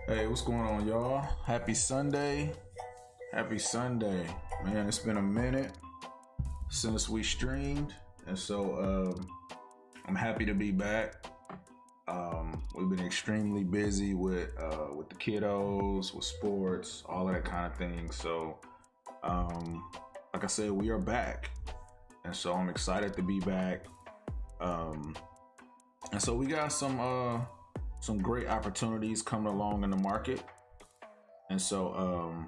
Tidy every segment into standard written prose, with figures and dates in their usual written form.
Hey, what's going on, y'all? Happy Sunday. Happy Sunday. Man, it's been a minute since we streamed, and so I'm happy to be back. We've been extremely busy with the kiddos, with sports, all of that kind of thing. So, like I said, we are back, and so I'm excited to be back. And so we got some great opportunities coming along in the market, and so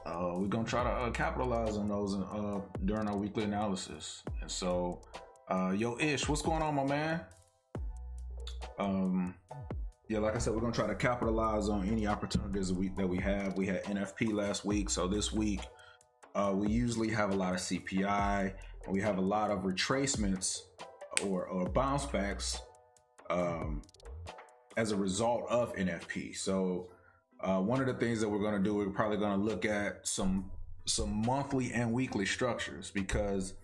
we're gonna try to capitalize on those during our weekly analysis. And so, yo, Ish, what's going on, my man? Yeah, like I said, we're gonna try to capitalize on any opportunities that we have. We had NFP last week, so this week we usually have a lot of CPI, and we have a lot of retracements or bounce backs as a result of NFP. So one of the things that we're going to do, we're probably going to look at some monthly and weekly structures, because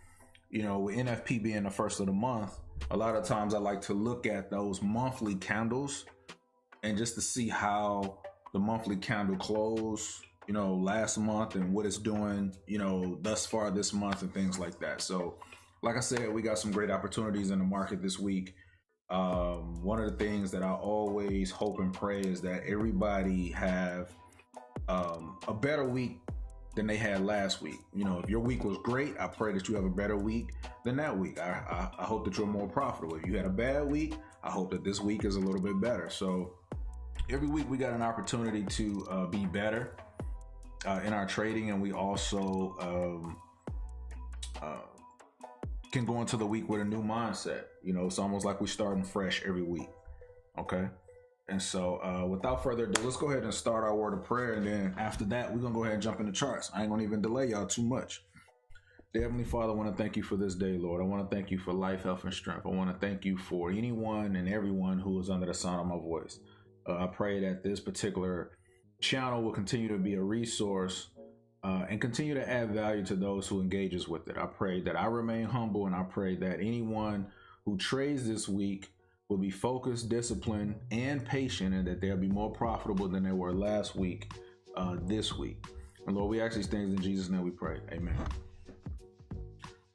with NFP being the first of the month, a lot of times I like to look at those monthly candles and just to see how the monthly candle closed last month and what it's doing thus far this month and things like that. So like I said, we got some great opportunities in the market this week. One of the things that I always hope and pray is that everybody have a better week than they had last week. If your week was great, I pray that you have a better week than that week. I hope that you're more profitable. If you had a bad week, I hope that this week is a little bit better. So every week we got an opportunity to be better in our trading, and we also can go into the week with a new mindset. It's almost like we're starting fresh every week. Okay. And so without further ado, let's go ahead and start our word of prayer. And then after that, we're going to go ahead and jump into charts. I ain't going to even delay y'all too much. Dear Heavenly Father, I want to thank you for this day, Lord. I want to thank you for life, health, and strength. I want to thank you for anyone and everyone who is under the sound of my voice. I pray that this particular channel will continue to be a resource and continue to add value to those who engages with it. I pray that I remain humble, and I pray that anyone who trades this week will be focused, disciplined, and patient, and that they'll be more profitable than they were last week, this week. And Lord, we ask these things in Jesus' name we pray. Amen.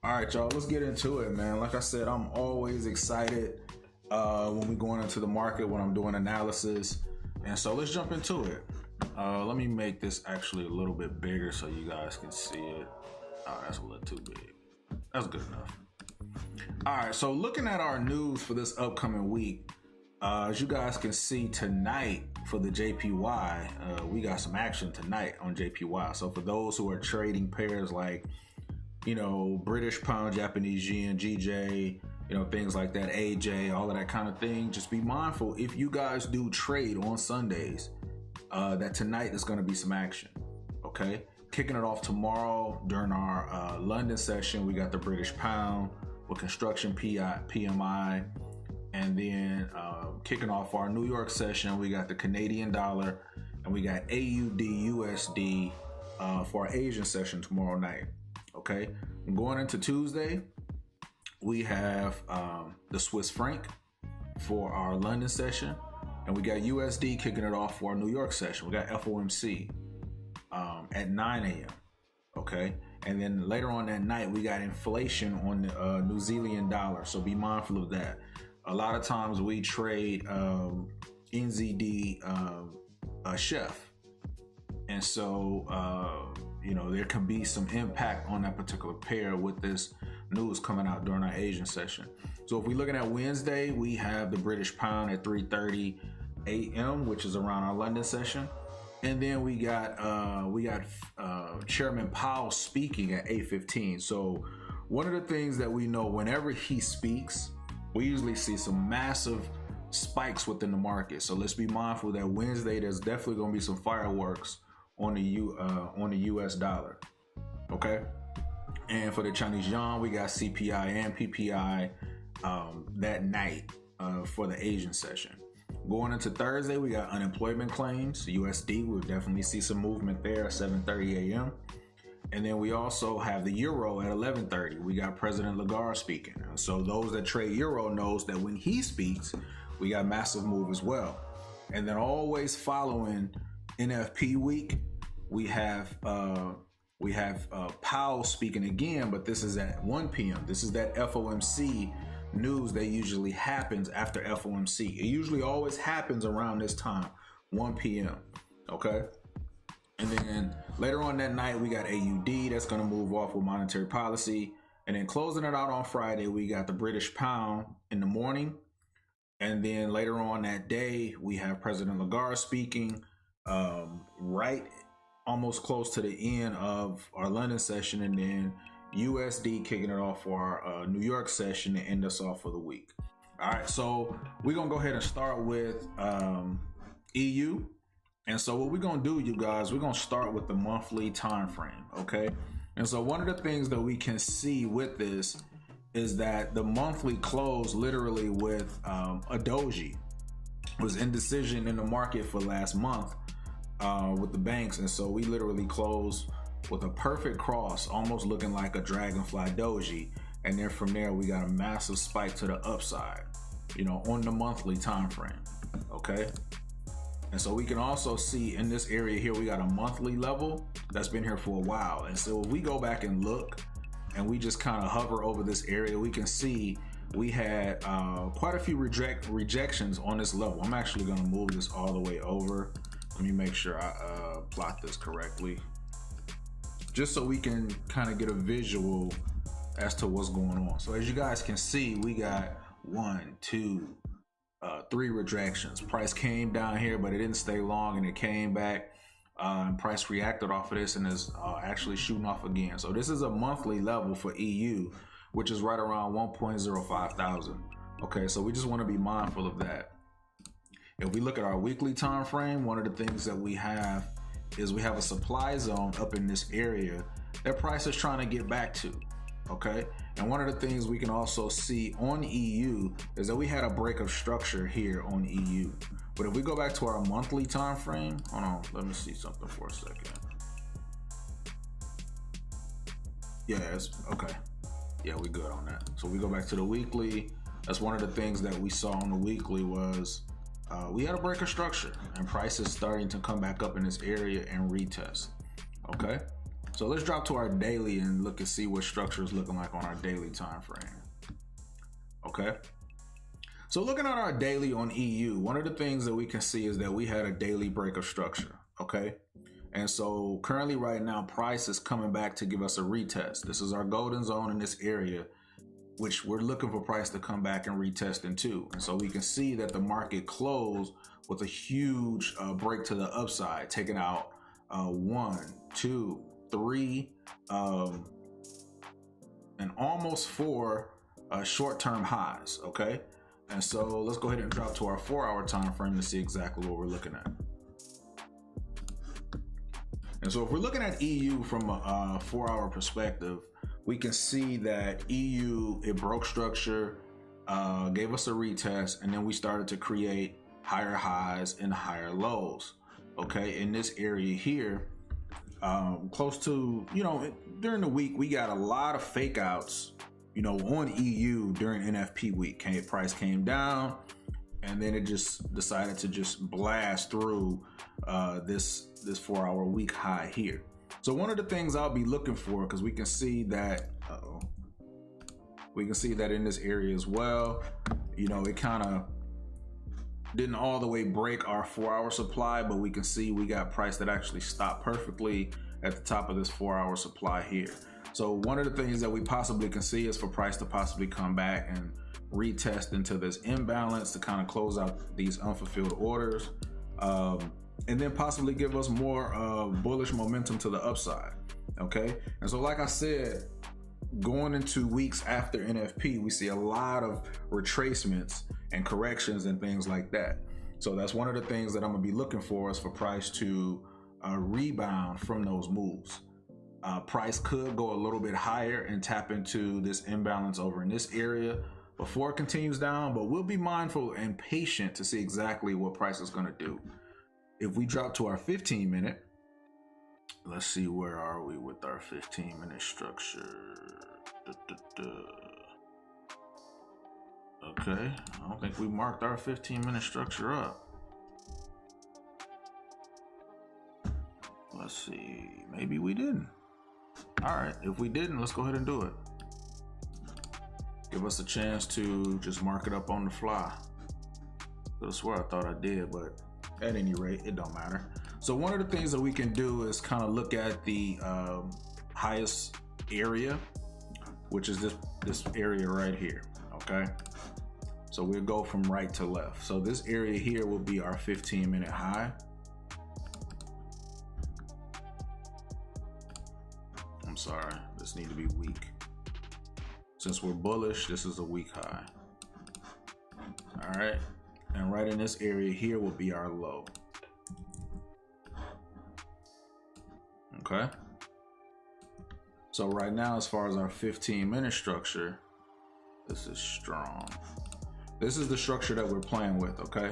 All right, y'all, let's get into it, man. Like I said, I'm always excited when we're going into the market, when I'm doing analysis. And so let's jump into it. Let me make this actually a little bit bigger so you guys can see it. Oh, that's a little too big. That's good enough. All right, so looking at our news for this upcoming week, as you guys can see tonight for the JPY, we got some action tonight on JPY. So for those who are trading pairs like, British pound, Japanese yen, GJ, things like that, AJ, all of that kind of thing, just be mindful if you guys do trade on Sundays, that tonight is going to be some action. Okay, kicking it off tomorrow during our London session, we got the British pound with construction PMI, and then kicking off our New York session, we got the Canadian dollar, and we got AUD USD for our Asian session tomorrow night. Okay, and going into Tuesday, we have the Swiss franc for our London session, and we got USD kicking it off for our New York session. We got FOMC at 9 a.m. Okay, and then later on that night, we got inflation on the New Zealand dollar. So be mindful of that. A lot of times we trade NZD chef, and so there can be some impact on that particular pair with this news coming out during our Asian session. So if we're looking at Wednesday, we have the British pound at 3:30 a.m., which is around our London session. And then we got Chairman Powell speaking at 8:15. So one of the things that we know, whenever he speaks, we usually see some massive spikes within the market. So let's be mindful that Wednesday there's definitely going to be some fireworks on the US dollar. Okay. And for the Chinese yuan, we got CPI and PPI that night for the Asian session. Going into Thursday, we got unemployment claims, USD. We'll definitely see some movement there at 7:30 a.m. And then we also have the euro at 11:30. We got President Lagarde speaking. So those that trade euro knows that when he speaks, we got massive move as well. And then always following NFP week, we have Powell speaking again, but this is at 1 p.m. This is that FOMC news that usually happens after FOMC. It usually always happens around this time, 1 p.m. Okay. And then later on that night, we got AUD that's going to move off with monetary policy. And then closing it out on Friday, we got the British pound in the morning. And then later on that day, we have President Lagarde speaking right almost close to the end of our London session. And then USD kicking it off for our New York session to end us off for the week. All right, so we're going to go ahead and start with EU. And so what we're going to do, you guys, we're going to start with the monthly time frame, okay? And so one of the things that we can see with this is that the monthly close literally with a doji was indecision in the market for last month with the banks. And so we literally closed with a perfect cross, almost looking like a dragonfly doji. And then from there, we got a massive spike to the upside, you know, on the monthly time frame, okay? And so we can also see in this area here, we got a monthly level that's been here for a while. And so if we go back and look and we just kind of hover over this area, we can see we had quite a few rejections on this level. I'm actually going to move this all the way over. Let me make sure I plot this correctly, just so we can kind of get a visual as to what's going on. So as you guys can see, we got 1, 2, 3 rejections. Price came down here, but it didn't stay long, and it came back. And price reacted off of this and is actually shooting off again. So this is a monthly level for EU, which is right around 1.05 thousand. Okay, so we just want to be mindful of that. If we look at our weekly time frame, one of the things that we have is we have a supply zone up in this area that price is trying to get back to. Okay, and one of the things we can also see on EU is that we had a break of structure here on EU. But if we go back to our monthly time frame, hold on, let me see something for a second. Yeah, it's okay. Yeah, we good on that. So we go back to the weekly. That's one of the things that we saw on the weekly was we had a break of structure, and price is starting to come back up in this area and retest. Okay. So let's drop to our daily and look and see what structure is looking like on our daily time frame. Okay. So looking at our daily on EU, one of the things that we can see is that we had a daily break of structure. Okay. And so currently right now, price is coming back to give us a retest. This is our golden zone in this area, which we're looking for price to come back and retest into. And so we can see that the market closed with a huge break to the upside, taking out 1, 2, 3, and almost 4 short-term highs. Okay, and so let's go ahead and drop to our 4-hour time frame to see exactly what we're looking at. And so if we're looking at EU from a 4-hour perspective, we can see that EU, it broke structure, gave us a retest, and then we started to create higher highs and higher lows. Okay, in this area here, close to, you know, during the week, we got a lot of fake outs, you know, on EU during NFP week. Price came down, and then it just decided to just blast through this 4-hour week high here. So one of the things I'll be looking for, because we can see that, we can see that in this area as well, you know, it kind of didn't all the way break our 4-hour supply, but we can see we got price that actually stopped perfectly at the top of this 4-hour supply here. So one of the things that we possibly can see is for price to possibly come back and retest into this imbalance to kind of close out these unfulfilled orders, and then possibly give us more bullish momentum to the upside. Okay, and so like I said, going into weeks after NFP, we see a lot of retracements and corrections and things like that. So that's one of the things that I'm gonna be looking for, is for price to rebound from those moves. Price could go a little bit higher and tap into this imbalance over in this area before it continues down, but we'll be mindful and patient to see exactly what price is gonna do. If we drop to our 15-minute, let's see, where are we with our 15-minute structure? Okay, I don't think we marked our 15-minute structure up. Let's see, maybe we didn't. All right, if we didn't, let's go ahead and do it. Give us a chance to just mark it up on the fly. I swear I thought I did, but at any rate, it don't matter. So one of the things that we can do is kind of look at the highest area, which is this area right here, okay? So we'll go from right to left. So this area here will be our 15-minute high. I'm sorry, this need to be weak. Since we're bullish, this is a weak high. All right, and right in this area here will be our low. Okay. So right now, as far as our 15-minute structure, this is strong. This is the structure that we're playing with, okay?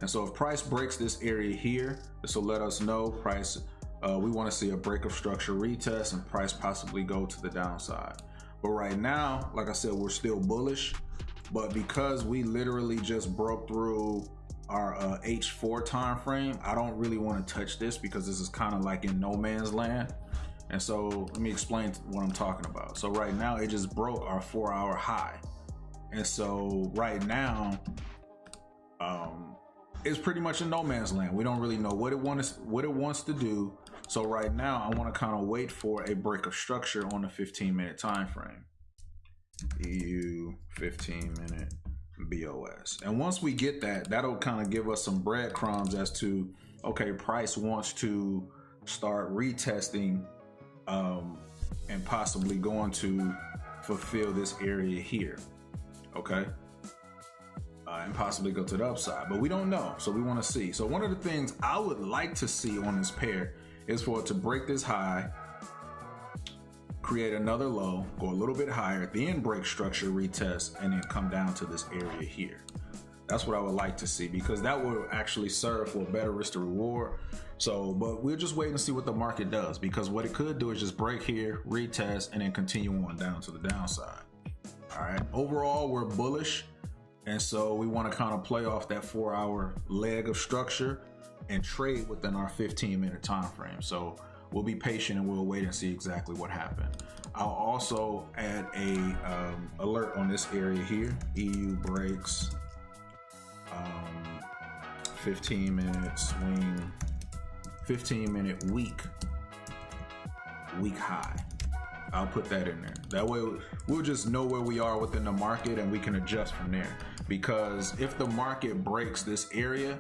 And so if price breaks this area here, this will let us know price, we want to see a break of structure retest and price possibly go to the downside. But right now, like I said, we're still bullish, but because we literally just broke through our H4 time frame, I don't really want to touch this because this is kind of like in no man's land. And so let me explain what I'm talking about. So right now it just broke our 4-hour high. And so right now, it's pretty much in no man's land. We don't really know what it wants to do. So right now I want to kind of wait for a break of structure on the 15-minute time frame. EU 15-minute BOS. And once we get that, that'll kind of give us some breadcrumbs as to, okay, price wants to start retesting and possibly going to fulfill this area here. Okay, and possibly go to the upside, but we don't know, so we want to see. So one of the things I would like to see on this pair is for it to break this high, create another low, go a little bit higher, then break structure, retest, and then come down to this area here. That's what I would like to see, because that will actually serve for a better risk to reward. So, but we'll just wait and see what the market does, because what it could do is just break here, retest, and then continue on down to the downside. All right, overall we're bullish, and so we want to kind of play off that 4-hour leg of structure and trade within our 15-minute time frame. So we'll be patient and we'll wait and see exactly what happened. I'll also add a alert on this area here. EU breaks 15-minute swing, 15-minute week high. I'll put that in there. That way we'll just know where we are within the market and we can adjust from there. Because if the market breaks this area,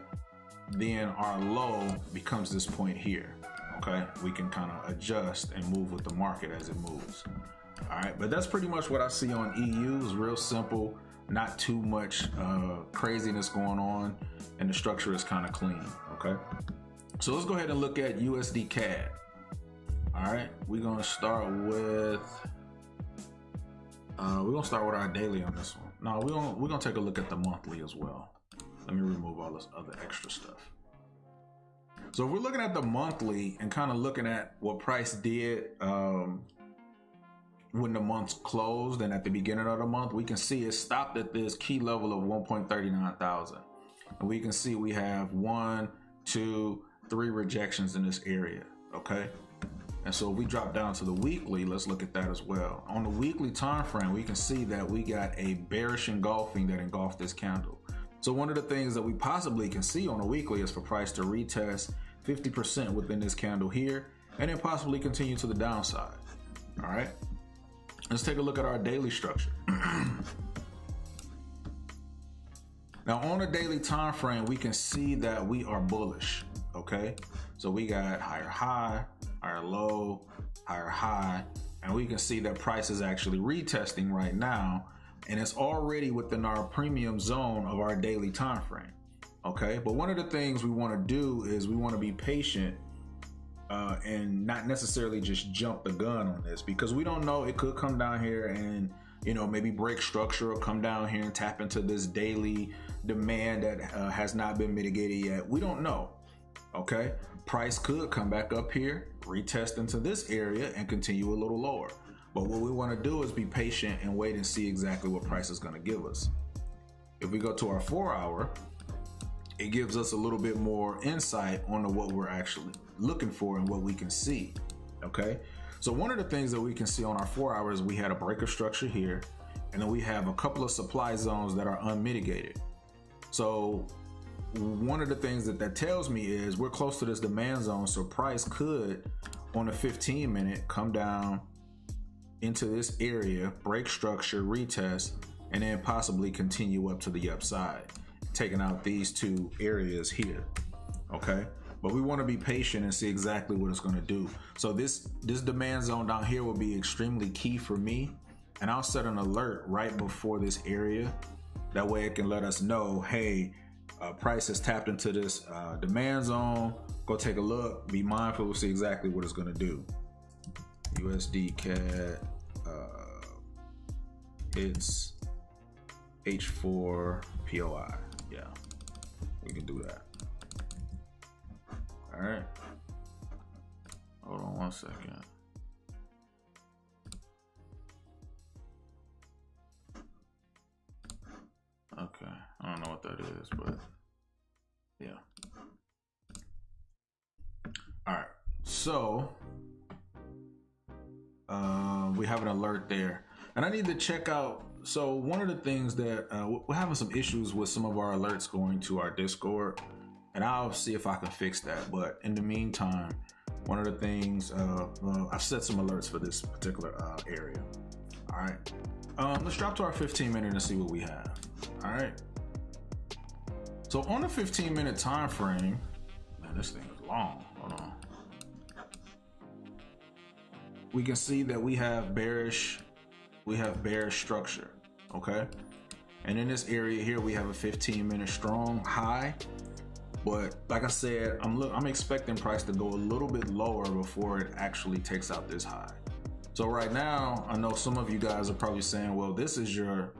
then our low becomes this point here. Okay, we can kind of adjust and move with the market as it moves. All right, but that's pretty much what I see on EU. It's real simple, not too much craziness going on, and the structure is kind of clean. Okay, so let's go ahead and look at USD CAD. All right, we're gonna start with our daily on this one. No, we're gonna take a look at the monthly as well. Let me remove all this other extra stuff. So if we're looking at the monthly and kind of looking at what price did when the month closed and at the beginning of the month, we can see it stopped at this key level of 1.39 thousand. And we can see we have 1, 2, 3 rejections in this area. Okay. And so if we drop down to the weekly, let's look at that as well. On the weekly time frame, we can see that we got a bearish engulfing that engulfed this candle. So one of the things that we possibly can see on a weekly is for price to retest 50% within this candle here, and then possibly continue to the downside. All right, let's take a look at our daily structure. Now on a daily time frame, we can see that we are bullish. Okay, so we got higher high, higher low, higher high, and we can see that price is actually retesting right now, and it's already within our premium zone of our daily time frame. Okay, but one of the things we want to do is we want to be patient and not necessarily just jump the gun on this, because we don't know, it could come down here and, you know, maybe break structure or come down here and tap into this daily demand that has not been mitigated yet. We don't know. Okay, price could come back up here, retest into this area, and continue a little lower. But what we want to do is be patient and wait and see exactly what price is going to give us. If we go to our 4-hour, it gives us a little bit more insight onto what we're actually looking for and what we can see. Okay, so one of the things that we can see on our 4 hours, we had a breaker structure here, and then we have a couple of supply zones that are unmitigated. So one of the things that tells me is we're close to this demand zone, so price could on the 15-minute come down into this area, break structure, retest, and then possibly continue up to the upside, taking out these two areas here. Okay, but we want to be patient and see exactly what it's going to do. So this demand zone down here will be extremely key for me, and I'll set an alert right before this area. That way it can let us know, hey, price has tapped into this demand zone. Go take a look, be mindful, we'll see exactly what it's going to do. USD CAD hits H4 POI. Yeah, we can do that. All right, hold on 1 second. Okay, I don't know what that is, but yeah. All right, so we have an alert there, and I need to check out. So one of the things that we're having some issues with some of our alerts going to our Discord, and I'll see if I can fix that. But in the meantime, one of the things I've set some alerts for this particular area. All right, let's drop to our 15-minute and see what we have. All right, so on the 15-minute time frame, man, this thing is long. Hold on. We can see that we have bearish structure. Okay, and in this area here we have a 15-minute strong high, but like I said, I'm expecting price to go a little bit lower before it actually takes out this high. So right now, I know some of you guys are probably saying, well, this is your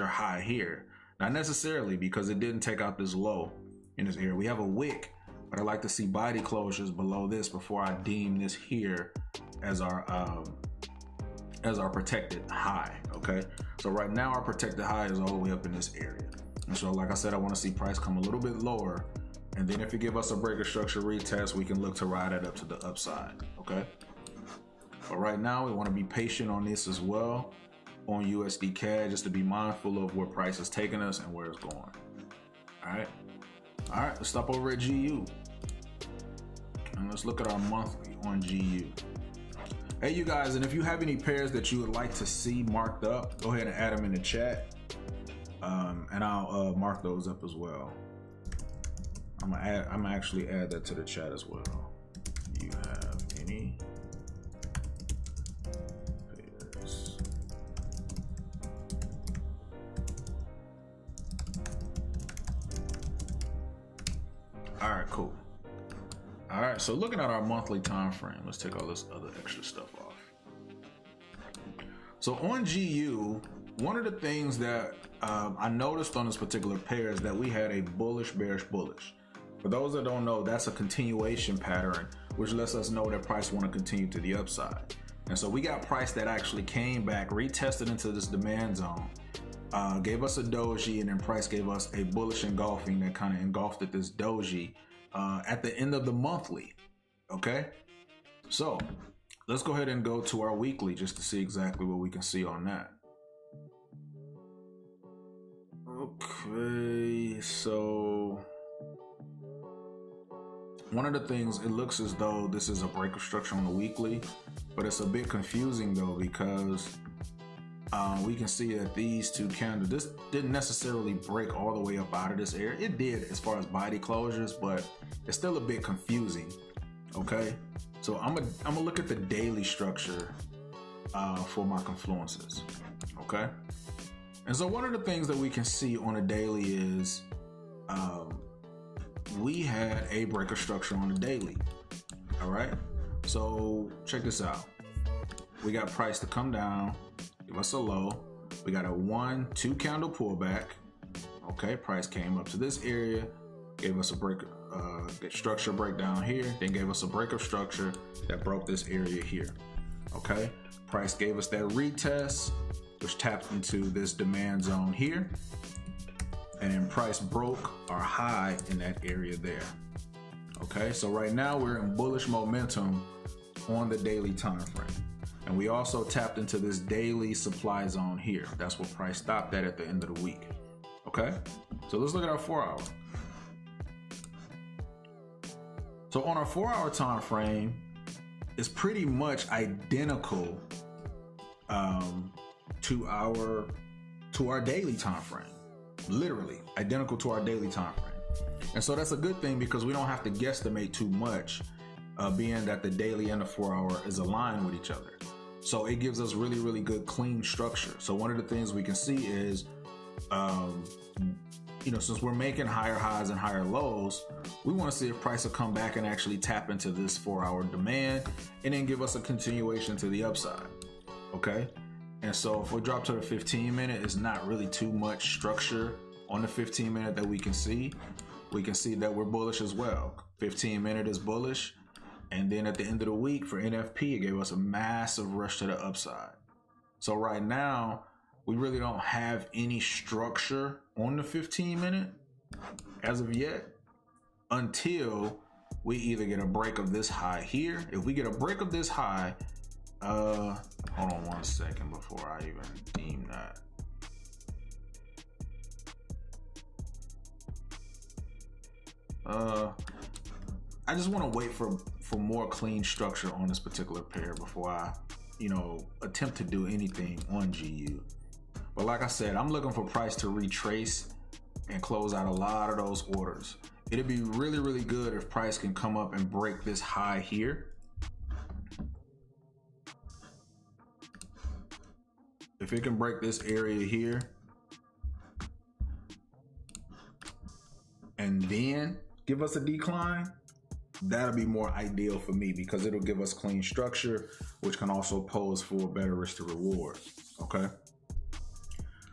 high here. Not necessarily, because it didn't take out this low in this area. We have a wick, but I like to see body closures below this before I deem this here as our protected high. Okay, so right now our protected high is all the way up in this area, and so like I said, I want to see price come a little bit lower, and then if it give us a breaker structure retest, we can look to ride it up to the upside. Okay, but right now we want to be patient on this as well on USD CAD, just to be mindful of where price is taking us and where it's going. All right, let's stop over at GU and let's look at our monthly on GU. Hey, you guys, and if you have any pairs that you would like to see marked up, go ahead and add them in the chat, and I'll mark those up as well. I'm gonna actually add that to the chat as well. Do you have any pairs? All right, cool. All right, so looking at our monthly time frame, let's take all this other extra stuff off. So on GU, one of the things that I noticed on this particular pair is that we had a bullish, bearish, bullish. For those that don't know, that's a continuation pattern, which lets us know that price want to continue to the upside. And so we got price that actually came back, retested into this demand zone, gave us a doji, and then price gave us a bullish engulfing that kind of engulfed at this doji at the end of the monthly. Okay, so let's go ahead and go to our weekly just to see exactly what we can see on that. Okay, so one of the things, it looks as though this is a breaker structure on the weekly, but it's a bit confusing though, because we can see that these two candles, this didn't necessarily break all the way up out of this area. It did as far as body closures, but it's still a bit confusing. Okay, so I'm gonna look at the daily structure for my confluences. Okay, and so one of the things that we can see on a daily is we had a breaker structure on the daily. All right, so check this out. We got price to come down, give us a low. We got a 1-2 candle pullback. Okay, price came up to this area, gave us a break, structure breakdown here, then gave us a break of structure that broke this area here. Okay, price gave us that retest, which tapped into this demand zone here, and then price broke our high in that area there. Okay, so right now we're in bullish momentum on the daily time frame. And we also tapped into this daily supply zone here. That's what price stopped at the end of the week. Okay, so let's look at our 4 hour. So on our 4 hour time frame, it's pretty much identical to our daily time frame. Literally identical to our daily time frame. And so that's a good thing because we don't have to guesstimate too much, being that the daily and the 4 hour is aligned with each other. So it gives us really, really good clean structure. So one of the things we can see is, since we're making higher highs and higher lows, we want to see if price will come back and actually tap into this 4 hour demand and then give us a continuation to the upside. Okay. And so if we drop to the 15 minute, it's not really too much structure on the 15 minute that we can see. We can see that we're bullish as well. 15 minute is bullish. And then at the end of the week for NFP, it gave us a massive rush to the upside. So right now, we really don't have any structure on the 15 minute as of yet, until we either get a break of this high here. If we get a break of this high, hold on 1 second before I even deem that. I just want to wait for more clean structure on this particular pair before I, attempt to do anything on GU. But like I said, I'm looking for price to retrace and close out a lot of those orders. It'd be really, really good if price can come up and break this high here. If it can break this area here and then give us a decline, that'll be more ideal for me because it'll give us clean structure, which can also pose for better risk to reward. Okay.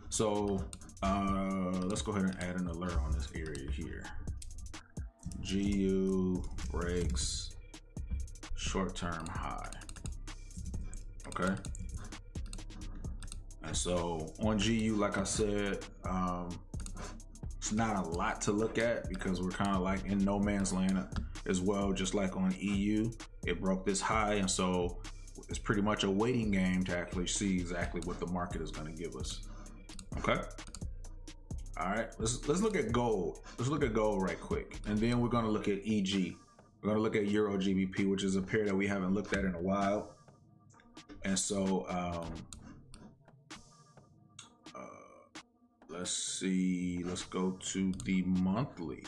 So let's go ahead and add an alert on this area here. GU breaks short-term high. Okay. And so on GU, like I said, it's not a lot to look at because we're kind of like in no man's land as well. Just like on EU, it broke this high, and so it's pretty much a waiting game to actually see exactly what the market is going to give us. Okay. All right. Let's look at gold. Let's look at gold right quick, and then we're going to look at EG. We're going to look at Euro GBP, which is a pair that we haven't looked at in a while. And so let's see. Let's go to the monthly.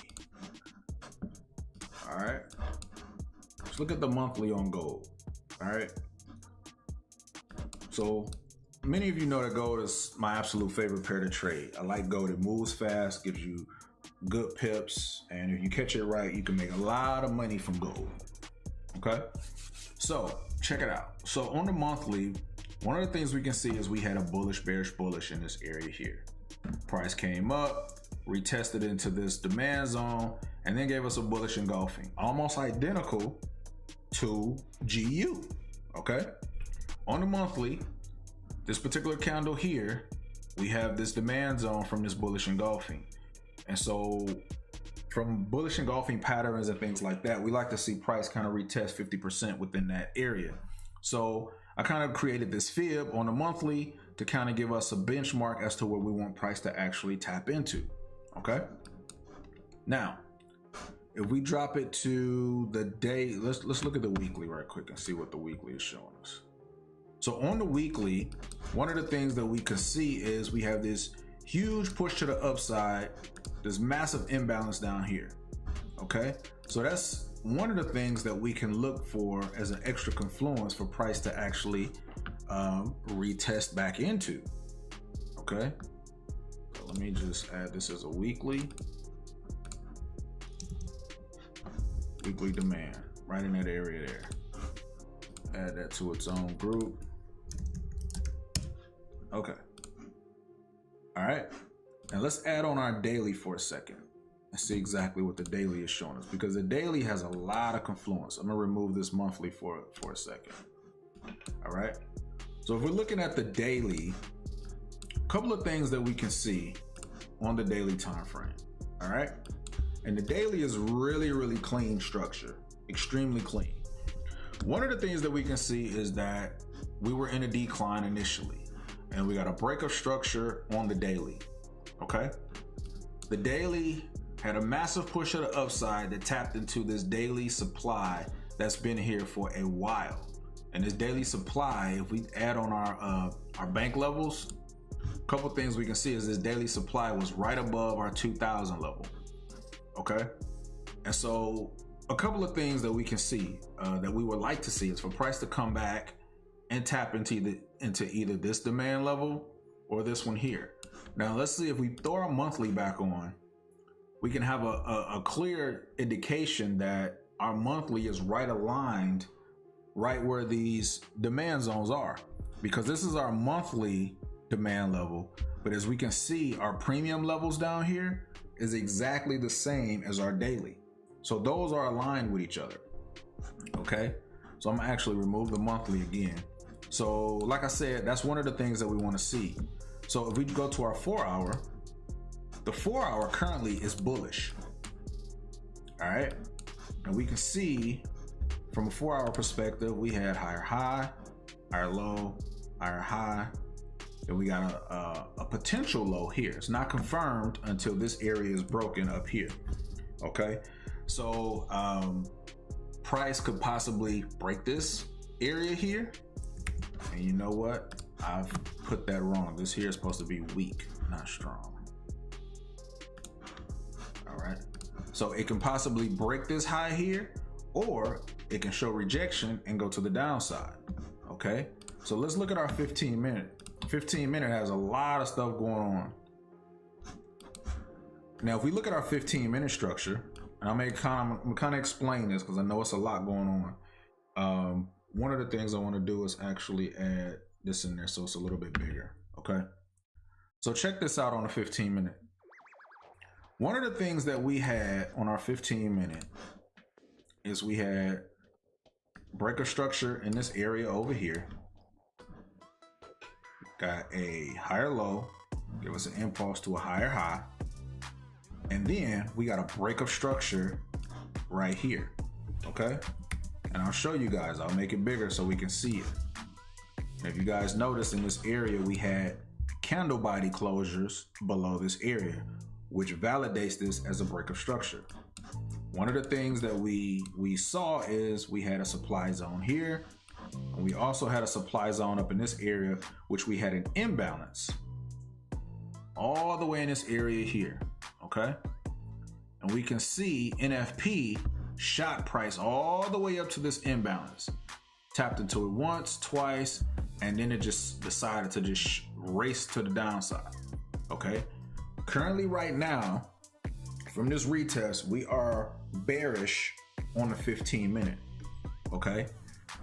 All right. Let's look at the monthly on gold. All right. So many of you know that gold is my absolute favorite pair to trade. I like gold. It moves fast, gives you good pips, and if you catch it right, you can make a lot of money from gold. Okay. So check it out. So on the monthly, one of the things we can see is we had a bullish, bearish, bullish in this area here. Price came up, retested into this demand zone, and then gave us a bullish engulfing, almost identical to GU. Okay. On the monthly, this particular candle here, we have this demand zone from this bullish engulfing. And so from bullish engulfing patterns and things like that, we like to see price kind of retest 50% within that area. So I kind of created this fib on the monthly to kind of give us a benchmark as to where we want price to actually tap into. Okay. Now, if we drop it to the day, let's look at the weekly right quick and see what the weekly is showing us. So on the weekly, one of the things that we can see is we have this huge push to the upside, this massive imbalance down here. Okay. So that's one of the things that we can look for as an extra confluence for price to actually retest back into. Okay. So let me just add this as a weekly demand right in that area there. Add that to its own group. Okay. All right. And let's add on our daily for a second and see exactly what the daily is showing us, because the daily has a lot of confluence. I'm gonna remove this monthly for a second. All right. So if we're looking at the daily, a couple of things that we can see on the daily time frame. All right. And the daily is really clean structure, extremely clean. One of the things that we can see is that we were in a decline initially, and we got a break of structure on the daily. Okay. The daily had a massive push of the upside that tapped into this daily supply that's been here for a while. And this daily supply, if we add on our bank levels, a couple things we can see is this daily supply was right above our 2000 level. Okay. And so a couple of things that we can see that we would like to see is for price to come back and tap into either this demand level or this one here. Now let's see if we throw our monthly back on, we can have a clear indication that our monthly is right aligned right where these demand zones are, because this is our monthly demand level. But as we can see, our premium levels down here is exactly the same as our daily. So those are aligned with each other. Okay. So I'm gonna actually remove the monthly again. So like I said, that's one of the things that we want to see. So if we go to our 4 hour, the 4 hour currently is bullish. All right. And we can see from a 4 hour perspective, we had higher high, higher low, higher high, and we got a potential low here. It's not confirmed until this area is broken up here. Okay. So price could possibly break this area here. And you know what? I've put that wrong. This here is supposed to be weak, not strong. All right. So it can possibly break this high here, or it can show rejection and go to the downside. Okay. So let's look at our 15 minute. 15 minute has a lot of stuff going on. Now, if we look at our 15-minute structure, and I'm kind of explain this because I know it's a lot going on. One of the things I want to do is actually add this in there so it's a little bit bigger. Okay. So check this out on a 15-minute. One of the things that we had on our 15-minute is we had breaker structure in this area over here. Got a higher low, give us an impulse to a higher high. And then we got a break of structure right here. Okay. And I'll show you guys, I'll make it bigger so we can see it. And if you guys notice, in this area, we had candle body closures below this area, which validates this as a break of structure. One of the things that we saw is we had a supply zone here. And we also had a supply zone up in this area, which we had an imbalance all the way in this area here. Okay. And we can see NFP shot price all the way up to this imbalance, tapped into it once, twice, and then it just decided to just race to the downside. Okay. Currently right now, from this retest, we are bearish on the 15-minute. Okay.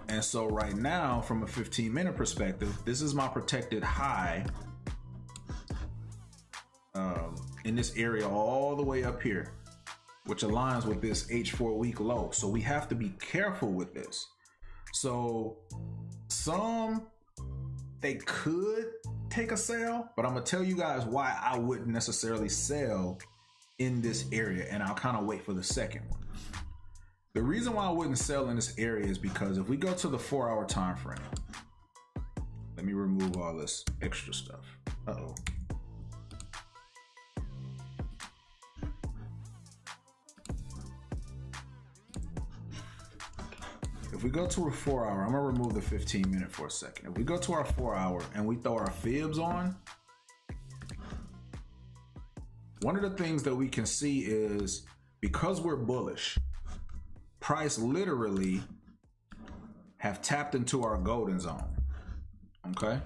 And so right now, from a 15-minute perspective, this is my protected high in this area all the way up here, which aligns with this H4 week low. So we have to be careful with this. So they could take a sell, but I'm gonna tell you guys why I wouldn't necessarily sell in this area, and I'll kind of wait for the second one. The reason why I wouldn't sell in this area is because if we go to the 4-hour time frame, let me remove all this extra stuff. Uh-oh. If we go to a 4-hour, I'm gonna remove the 15-minute for a second. If we go to our 4-hour and we throw our fibs on, one of the things that we can see is because we're bullish, price literally have tapped into our golden zone. Okay.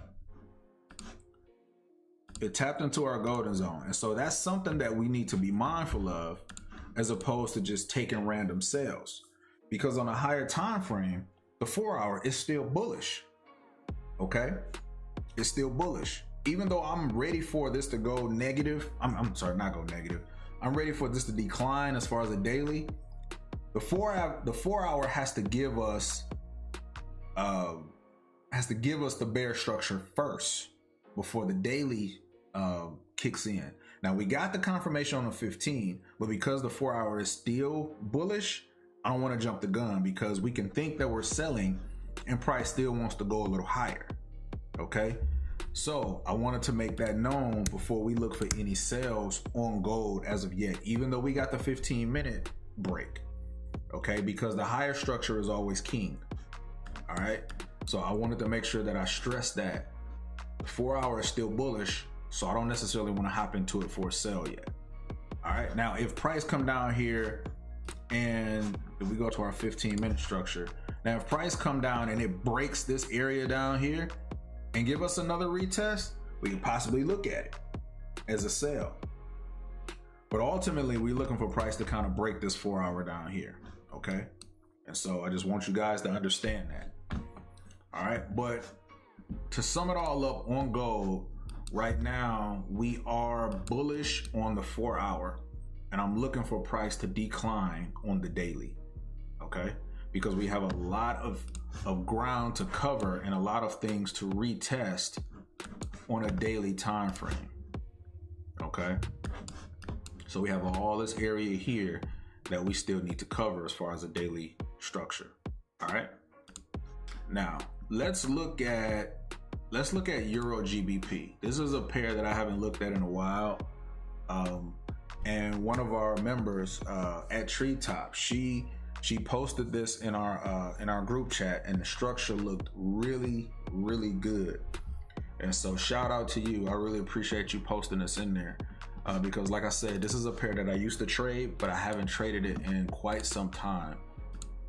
It tapped into our golden zone. And so that's something that we need to be mindful of, as opposed to just taking random sales. Because on a higher time frame, the 4-hour is still bullish. Okay. It's still bullish. Even though I'm ready for this to go negative, I'm sorry, not go negative. I'm ready for this to decline as far as the daily. The 4-hour has to give us the bear structure first before the daily kicks in. Now we got the confirmation on the 15, but because the 4 hour is still bullish, I don't want to jump the gun because we can think that we're selling and price still wants to go a little higher. Okay. So I wanted to make that known before we look for any sales on gold as of yet, even though we got the 15-minute break. Okay. Because the higher structure is always king. All right. So I wanted to make sure that I stress that the 4 hour is still bullish. So I don't necessarily want to hop into it for a sell yet. All right. Now, if price come down here and if we go to our 15-minute structure, now if price come down and it breaks this area down here and give us another retest, we can possibly look at it as a sell. But ultimately, we're looking for price to kind of break this 4 hour down here. Okay. And so I just want you guys to understand that. All right. But to sum it all up on gold, right now, we are bullish on the 4 hour, and I'm looking for price to decline on the daily, okay? Because we have a lot of ground to cover and a lot of things to retest on a daily time frame, okay? So we have all this area here that we still need to cover as far as a daily structure, all right? Now, let's look at Euro GBP. This is a pair that I haven't looked at in a while. And one of our members at Treetop, she posted this in our group chat, and the structure looked really, really good. And so shout out to you. I really appreciate you posting this in there because like I said, this is a pair that I used to trade, but I haven't traded it in quite some time.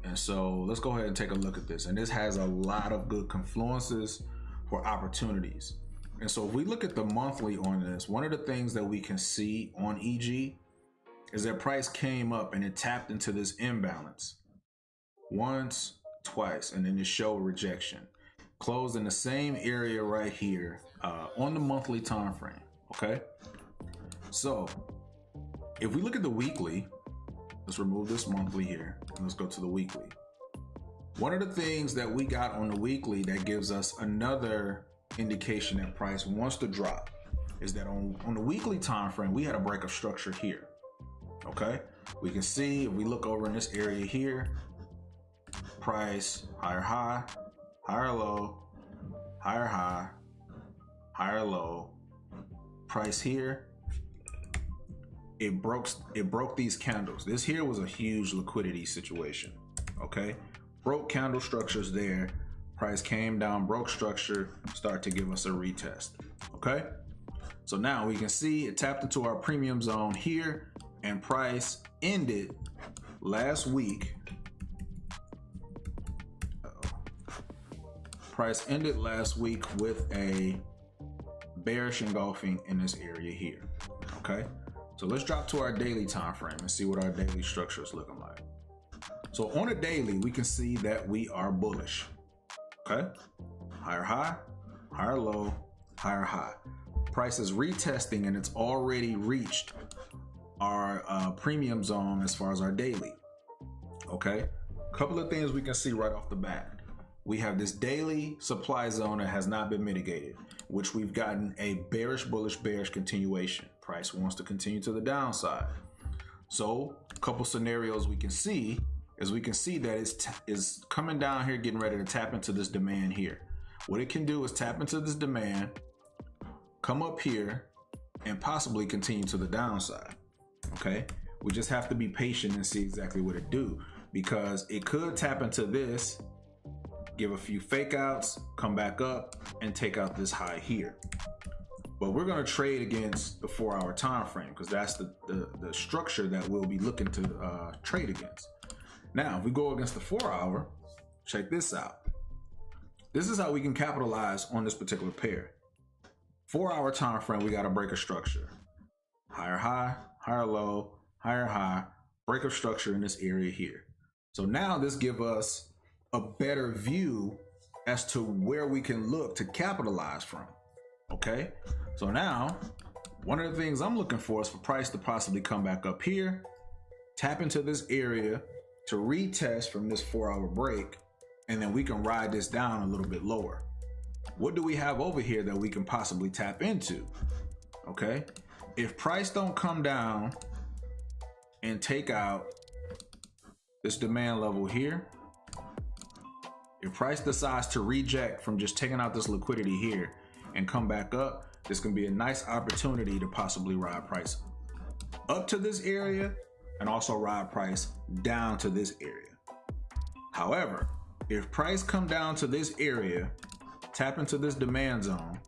And so let's go ahead and take a look at this. And this has a lot of good confluences for opportunities. And so if we look at the monthly on this, one of the things that we can see on EG is that price came up and it tapped into this imbalance once, twice, and then it showed rejection. Closed in the same area right here on the monthly time frame. Okay. So if we look at the weekly, let's remove this monthly here and let's go to the weekly. One of the things that we got on the weekly that gives us another indication that price wants to drop is that on the weekly time frame, we had a break of structure here. Okay, we can see if we look over in this area here, price higher high, higher low, higher high, higher low, price here. It broke these candles. This here was a huge liquidity situation. Okay. Broke candle structures there, price came down, broke structure, start to give us a retest. Okay, so now we can see it tapped into our premium zone here, and price ended last week. Price ended last week with a bearish engulfing in this area here. Okay, so let's drop to our daily time frame and see what our daily structure is looking like. So on a daily, we can see that we are bullish. Okay, higher high, higher low, higher high. Price is retesting and it's already reached our premium zone as far as our daily. Okay, a couple of things we can see right off the bat. We have this daily supply zone that has not been mitigated, which we've gotten a bearish, bullish, bearish continuation. Price wants to continue to the downside. So a couple scenarios we can see is we can see that it's coming down here, getting ready to tap into this demand here. What it can do is tap into this demand, come up here, and possibly continue to the downside. Okay, we just have to be patient and see exactly what it do, because it could tap into this, give a few fake outs, come back up, and take out this high here. But we're going to trade against the 4 hour time frame because that's the structure that we'll be looking to trade against. Now, if we go against the 4 hour, check this out. This is how we can capitalize on this particular pair. 4 hour time frame, we got a break of structure. Higher high, higher low, higher high, break of structure in this area here. So now this gives us a better view as to where we can look to capitalize from. Okay, so now one of the things I'm looking for is for price to possibly come back up here, tap into this area to retest from this 4 hour break, and then we can ride this down a little bit lower. What do we have over here that we can possibly tap into? Okay, if price don't come down and take out this demand level here, if price decides to reject from just taking out this liquidity here and come back up, this can be a nice opportunity to possibly ride price up to this area and also ride price down to this area. However, if price come down to this area, tap into this demand zone,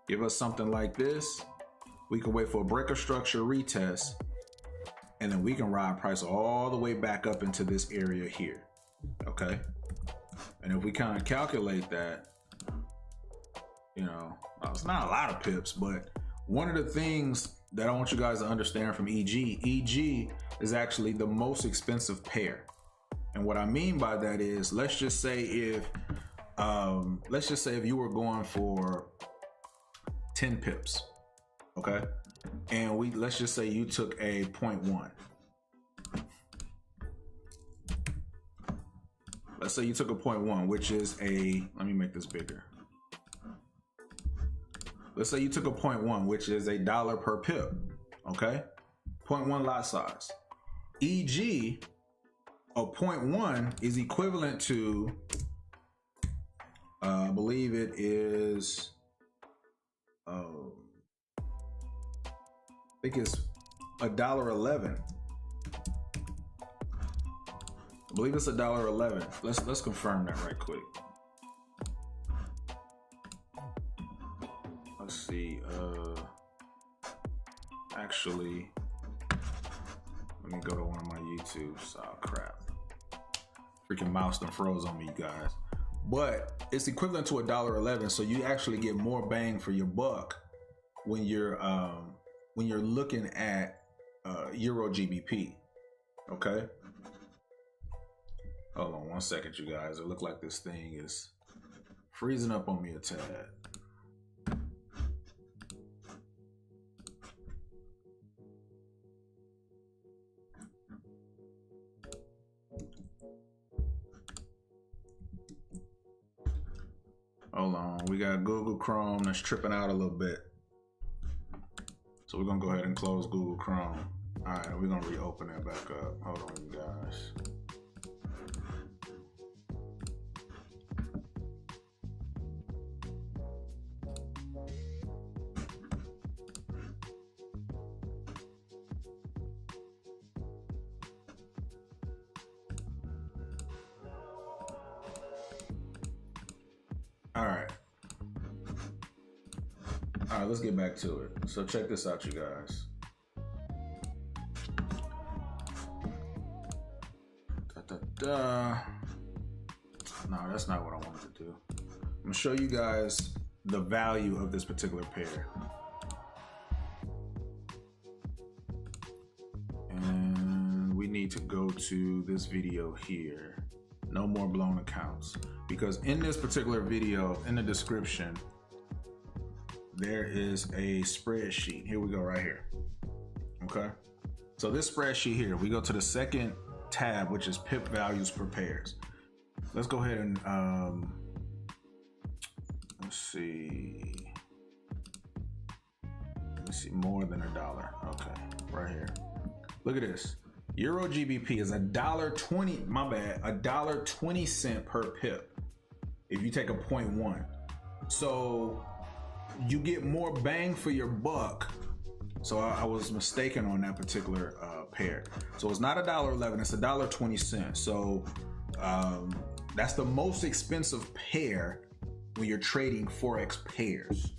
give us something like this, we can wait for a breaker structure retest, and then we can ride price all the way back up into this area here, okay? And if we kind of calculate that, you know, it's not a lot of pips, but one of the things that I want you guys to understand from EG is actually the most expensive pair. And what I mean by that is, let's just say if you were going for 10 pips, okay? And let's just say you took a 0.1. Let's say you took a 0.1, which is let me make this bigger. Let's say you took a 0.1, which is $1 per pip, okay? 0.1 lot size. EG, a 0.1 is equivalent to, I believe it is, I think it's $1.11. I believe it's $1.11. Let's confirm that right quick. Let's see. Actually, let me go to one of my YouTubes. Oh crap! Freaking mouse done froze on me, you guys. But it's equivalent to $1.11, so you actually get more bang for your buck when you're looking at Euro GBP. Okay. Hold on one second, you guys. It looks like this thing is freezing up on me a tad. Hold on, we got Google Chrome that's tripping out a little bit. So we're gonna go ahead and close Google Chrome. All right, we're gonna reopen that back up. Hold on, you guys. All right, let's get back to it. So check this out, you guys. No, that's not what I wanted to do. I'm gonna show you guys the value of this particular pair. And we need to go to this video here. No more blown accounts. Because in this particular video, in the description, there is a spreadsheet. Here we go, right here. Okay. So this spreadsheet here, we go to the second tab, which is pip values per pairs. Let's go ahead and let's see, more than $1. Okay, right here. Look at this. Euro GBP is $1.20. My bad, $1.20 per pip if you take a 0.1. So you get more bang for your buck. So I was mistaken on that particular pair. So it's not $1.11, it's $1.20. So that's the most expensive pair when you're trading Forex pairs.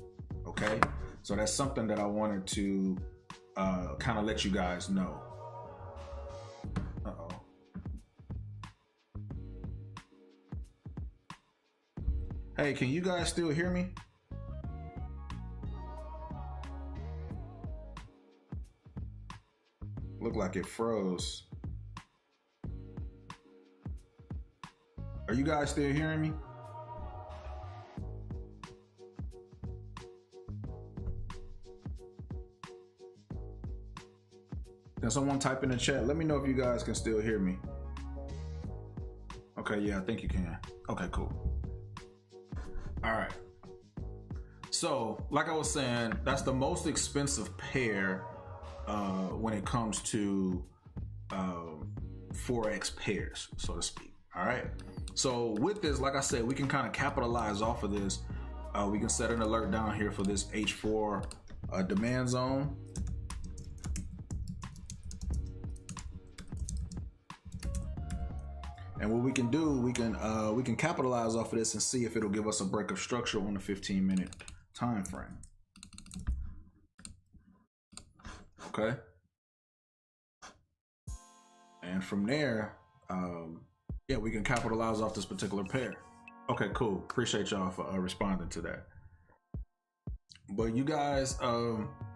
Okay, so that's something that I wanted to kind of let you guys know. Uh-oh. Hey, can you guys still hear me? Looked like it froze. Are you guys still hearing me? Can someone type in the chat? Let me know if you guys can still hear me. Okay, yeah, I think you can. Okay, cool. All right. So, like I was saying, that's the most expensive pair when it comes to Forex pairs, so to speak. All right. So with this, like I said, we can kind of capitalize off of this. We can set an alert down here for this H4 demand zone. And what we can do, we can capitalize off of this and see if it'll give us a break of structure on the 15-minute time frame. Okay. And from there, yeah, we can capitalize off this particular pair. Okay, cool. Appreciate y'all for responding to that. But you guys,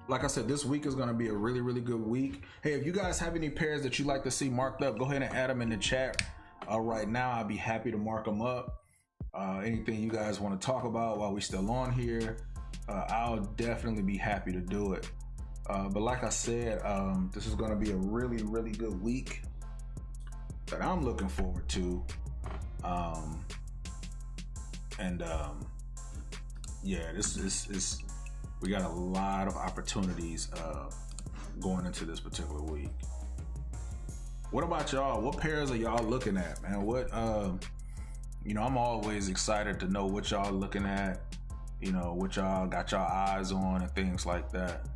like I said, this week is going to be a really, really good week. Hey, if you guys have any pairs that you'd like to see marked up, go ahead and add them in the chat. Right now, I'd be happy to mark them up. Anything you guys want to talk about while we're still on here, I'll definitely be happy to do it. But like I said, this is going to be a really, really good week that I'm looking forward to. Yeah, this is we got a lot of opportunities going into this particular week. What about y'all? What pairs are y'all looking at, man? What you know, I'm always excited to know what y'all looking at, you know, what y'all got y'all eyes on and things like that.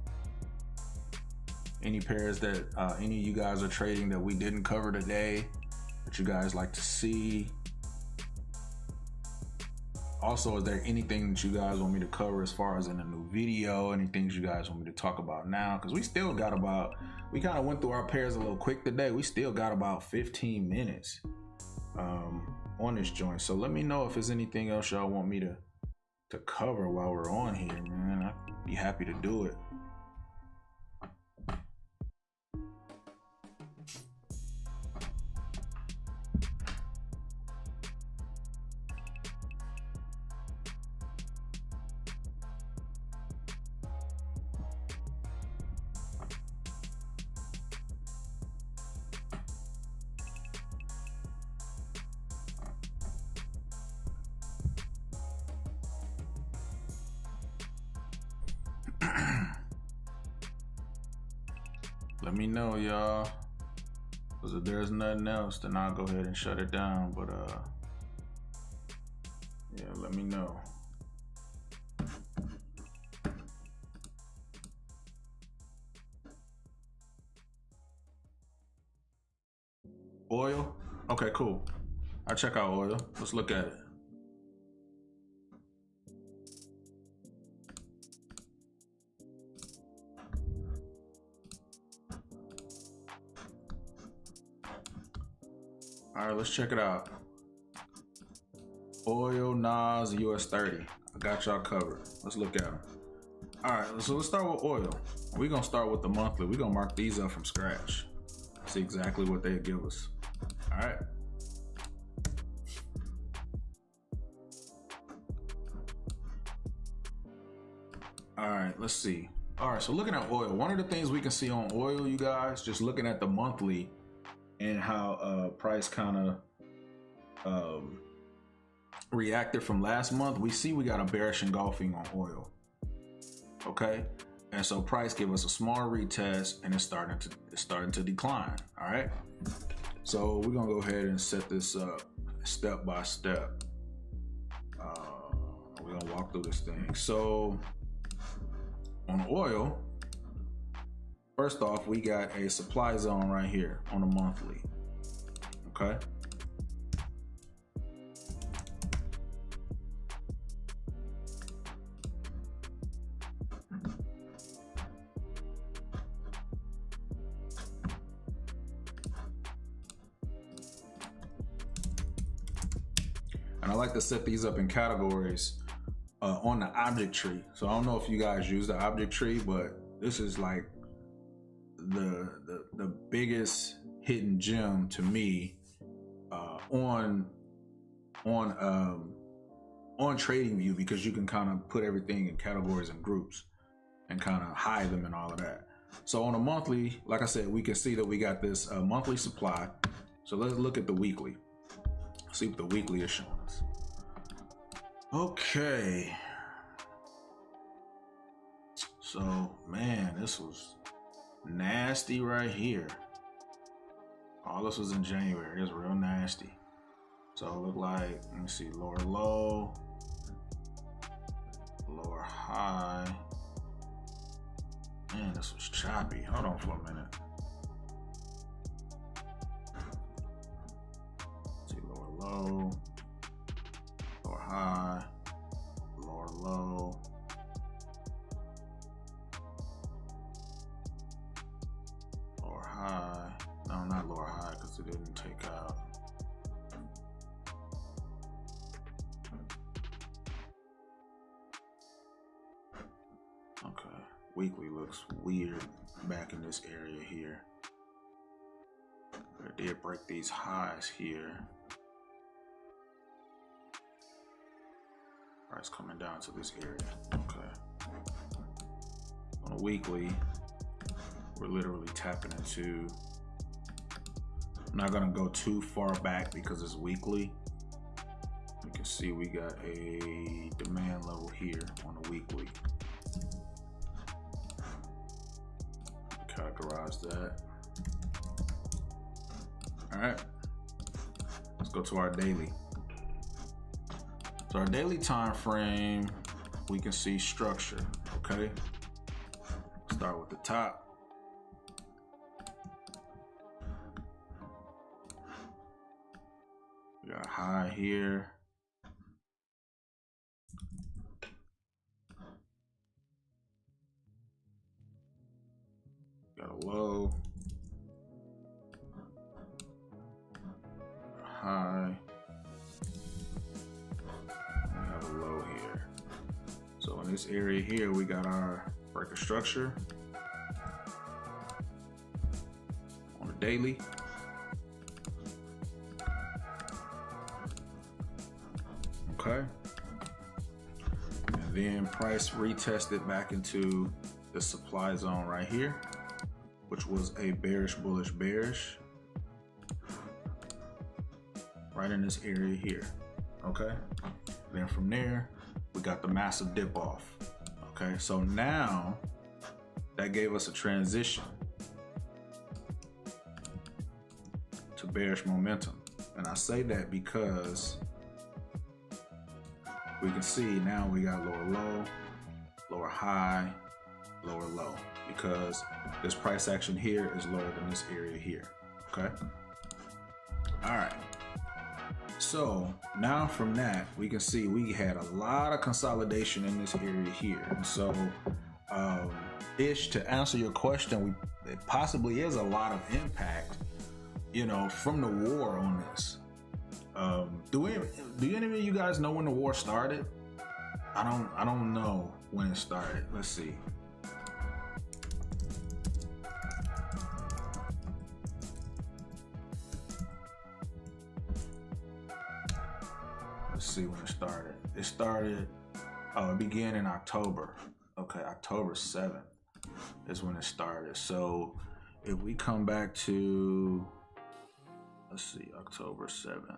Any pairs that any of you guys are trading that we didn't cover today that you guys like to see? Also, is there anything that you guys want me to cover as far as in a new video? Any things you guys want me to talk about now? Because we still got about, we kind of went through our pairs a little quick today. We still got about 15 minutes on this joint. So let me know if there's anything else y'all want me to cover while we're on here, man. I'd be happy to do it. Let me know, y'all. Because if there's nothing else, then I'll go ahead and shut it down. But yeah, let me know. Oil? Okay, cool. I'll check out oil. Let's look at it. All right, let's check it out. Oil, Nas, US 30. I got y'all covered. Let's look at them. All right, so let's start with oil. We're gonna start with the monthly. We're gonna mark these up from scratch. See exactly what they give us. All right. All right, let's see. All right, so looking at oil, one of the things we can see on oil, you guys, just looking at the monthly and how price kind of reacted from last month, we see we got a bearish engulfing on oil. Okay, and so price give us a small retest and it's starting to decline. All right, so we're gonna go ahead and set this up step by step. We're gonna walk through this thing. So on oil, first off, we got a supply zone right here on the monthly. Okay. And I like to set these up in categories on the object tree. So I don't know if you guys use the object tree, but this is like the biggest hidden gem to me on TradingView, because you can kind of put everything in categories and groups and kind of hide them and all of that. So on a monthly, like I said, we can see that we got this monthly supply. So let's look at the weekly. See what the weekly is showing us. Okay. So man, this was nasty right here. All this was in January. It's real nasty. So it looked like, let me see, lower low, lower high. Man, this was choppy. Hold on for a minute. Let's see, lower low, lower high, lower low. Lower high. No, not lower high because it didn't take out. Okay, weekly looks weird back in this area here. It did break these highs here. Price coming down to this area. Okay. On a weekly, we're literally tapping into. I'm not gonna go too far back because it's weekly. You can see we got a demand level here on the weekly. Categorize that. All right, let's go to our daily. So our daily time frame, we can see structure. Okay, start with the top. We got a high here. Got a low. A high. We have a low here. So in this area here, we got our breaker structure on the daily. Okay, and then price retested back into the supply zone right here, which was a bearish, bullish, bearish, right in this area here. Okay, then from there we got the massive dip off. Okay, so now that gave us a transition to bearish momentum, and I say that because we can see now we got lower low, lower high, lower low, because this price action here is lower than this area here. Okay, all right, so now from that we can see we had a lot of consolidation in this area here. And so Ish, to answer your question, it possibly is a lot of impact, you know, from the war on this. Do any of you guys know when the war started? I don't know when it started. Let's see. Let's see when it started. It began in October. Okay, October 7th is when it started. So if we come back to, let's see, October 7th.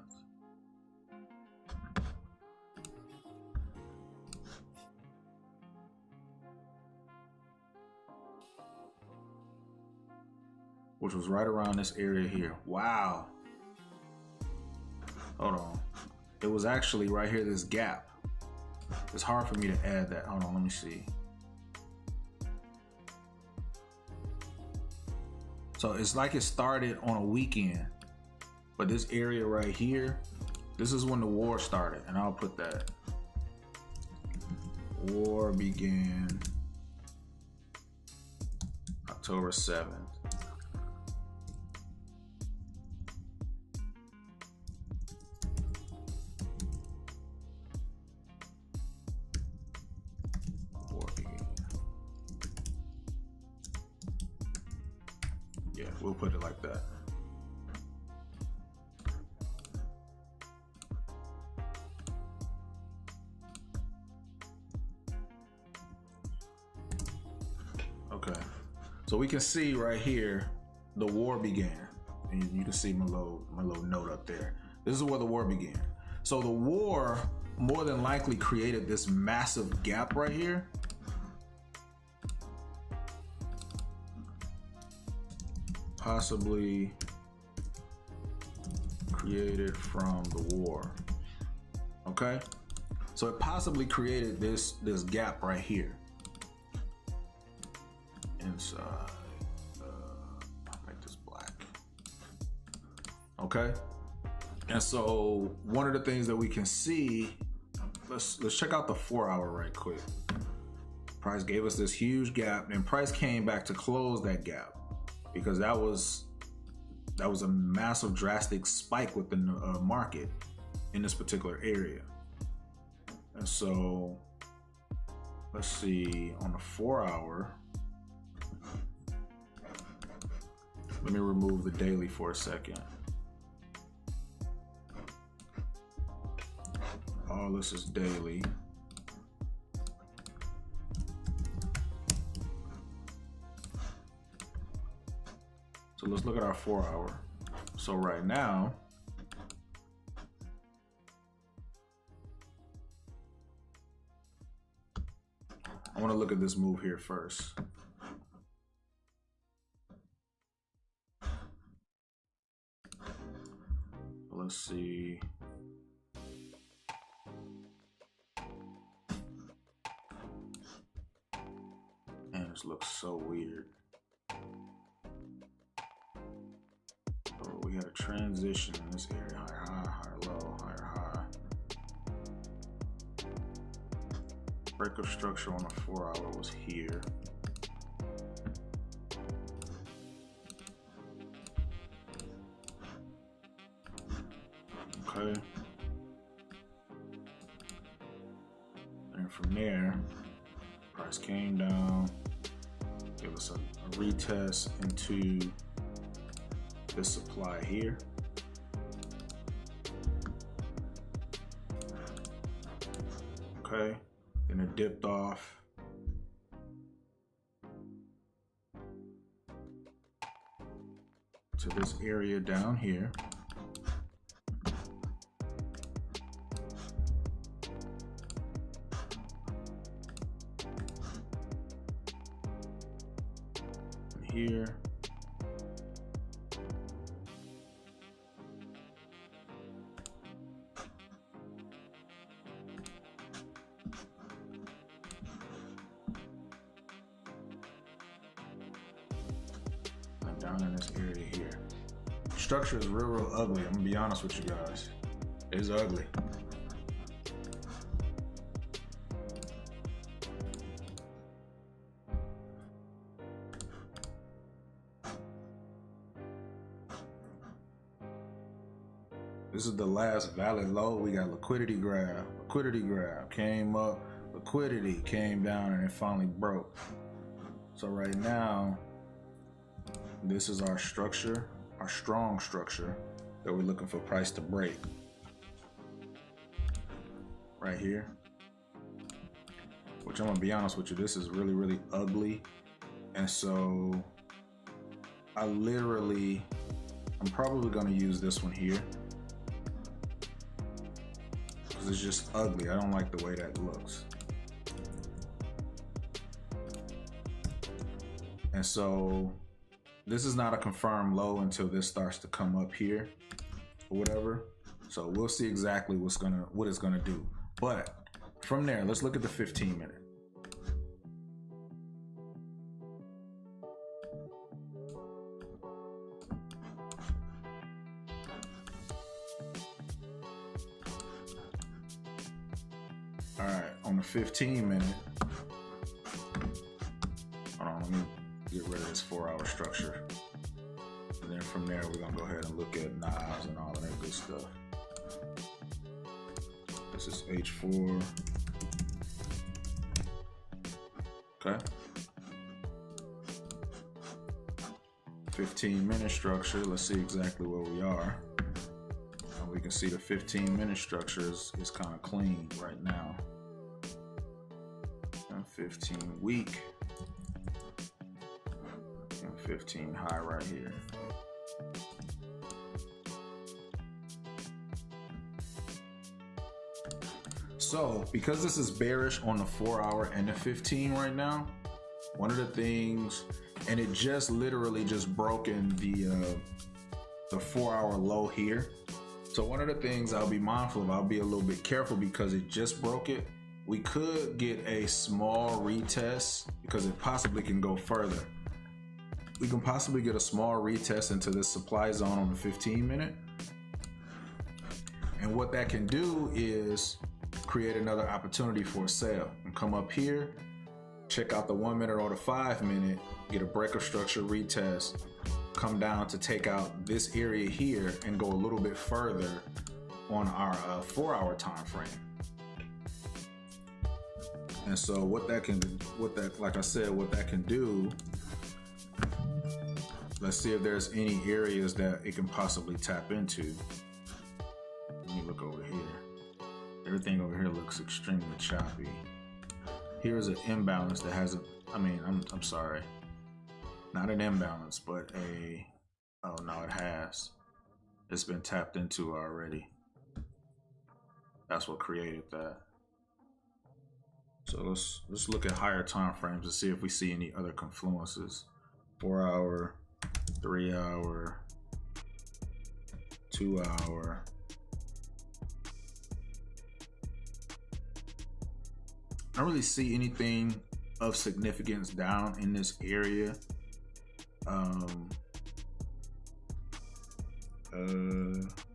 Which was right around this area here. Wow. Hold on. It was actually right here, this gap. It's hard for me to add that. Hold on, let me see. So it's like it started on a weekend, but this area right here, this is when the war started, and I'll put that. War began October 7th. Yeah, we'll put it like that. Okay, so we can see right here, the war began. And you can see my little note up there. This is where the war began. So the war more than likely created this massive gap right here. possibly created from the war. Okay, so it possibly created this gap right here inside. I'll make this black. Okay, and so one of the things that we can see, let's check out the 4 hour right quick. Price gave us this huge gap, and price came back to close that gap because that was a massive drastic spike within the market in this particular area. And so let's see on the 4 hour. Let me remove the daily for a second. All this is daily. So let's look at our 4 hour. So right now, I want to look at this move here first. Let's see. Man, this looks so weird. So we had a transition in this area, higher high, higher low, higher high. Breakup structure on the 4 hour was here. Okay. And from there, price came down, give us a retest into this supply here. Okay, then it dipped off. To this area down here. Here. And down in this area here. Structure is real ugly. I'm gonna be honest with you guys. It's ugly. This is the last valid low. We got liquidity grab, came up, liquidity came down, and it finally broke. So right now, this is our structure, our strong structure that we're looking for price to break. Right here. Which I'm gonna be honest with you, this is really, really ugly. And so I'm probably gonna use this one here. It's just ugly. I don't like the way that looks. And so this is not a confirmed low until this starts to come up here or whatever. So we'll see exactly what it's gonna do. But from there, let's look at the 15 minute. All right, on the 15 minute, hold on, let me get rid of this 4 hour structure. And then from there, we're gonna go ahead and look at knives and all of that good stuff. This is H4. Okay. 15 minute structure, let's see exactly where we are. And we can see the 15 minute structure is kind of clean right now. 15 week and 15 high right here. So because this is bearish on the 4 hour and the 15 right now, one of the things and it just literally just broken the 4-hour low here. So one of the things I'll be mindful of, I'll be a little bit careful because it just broke it. We could get a small retest because it possibly can go further. We can possibly get a small retest into this supply zone on the 15-minute. And what that can do is create another opportunity for a sale. And come up here, check out the 1 minute or the 5 minute, get a breaker structure retest, come down to take out this area here and go a little bit further on our 4-hour time frame. And so what that can do, let's see if there's any areas that it can possibly tap into. Let me look over here. Everything over here looks extremely choppy. Here's an imbalance that hasn't, I'm sorry. Not an imbalance, but oh no, it has. It's been tapped into already. That's what created that. So let's look at higher time frames to see if we see any other confluences. 4-hour, 3-hour, 2-hour. I don't really see anything of significance down in this area.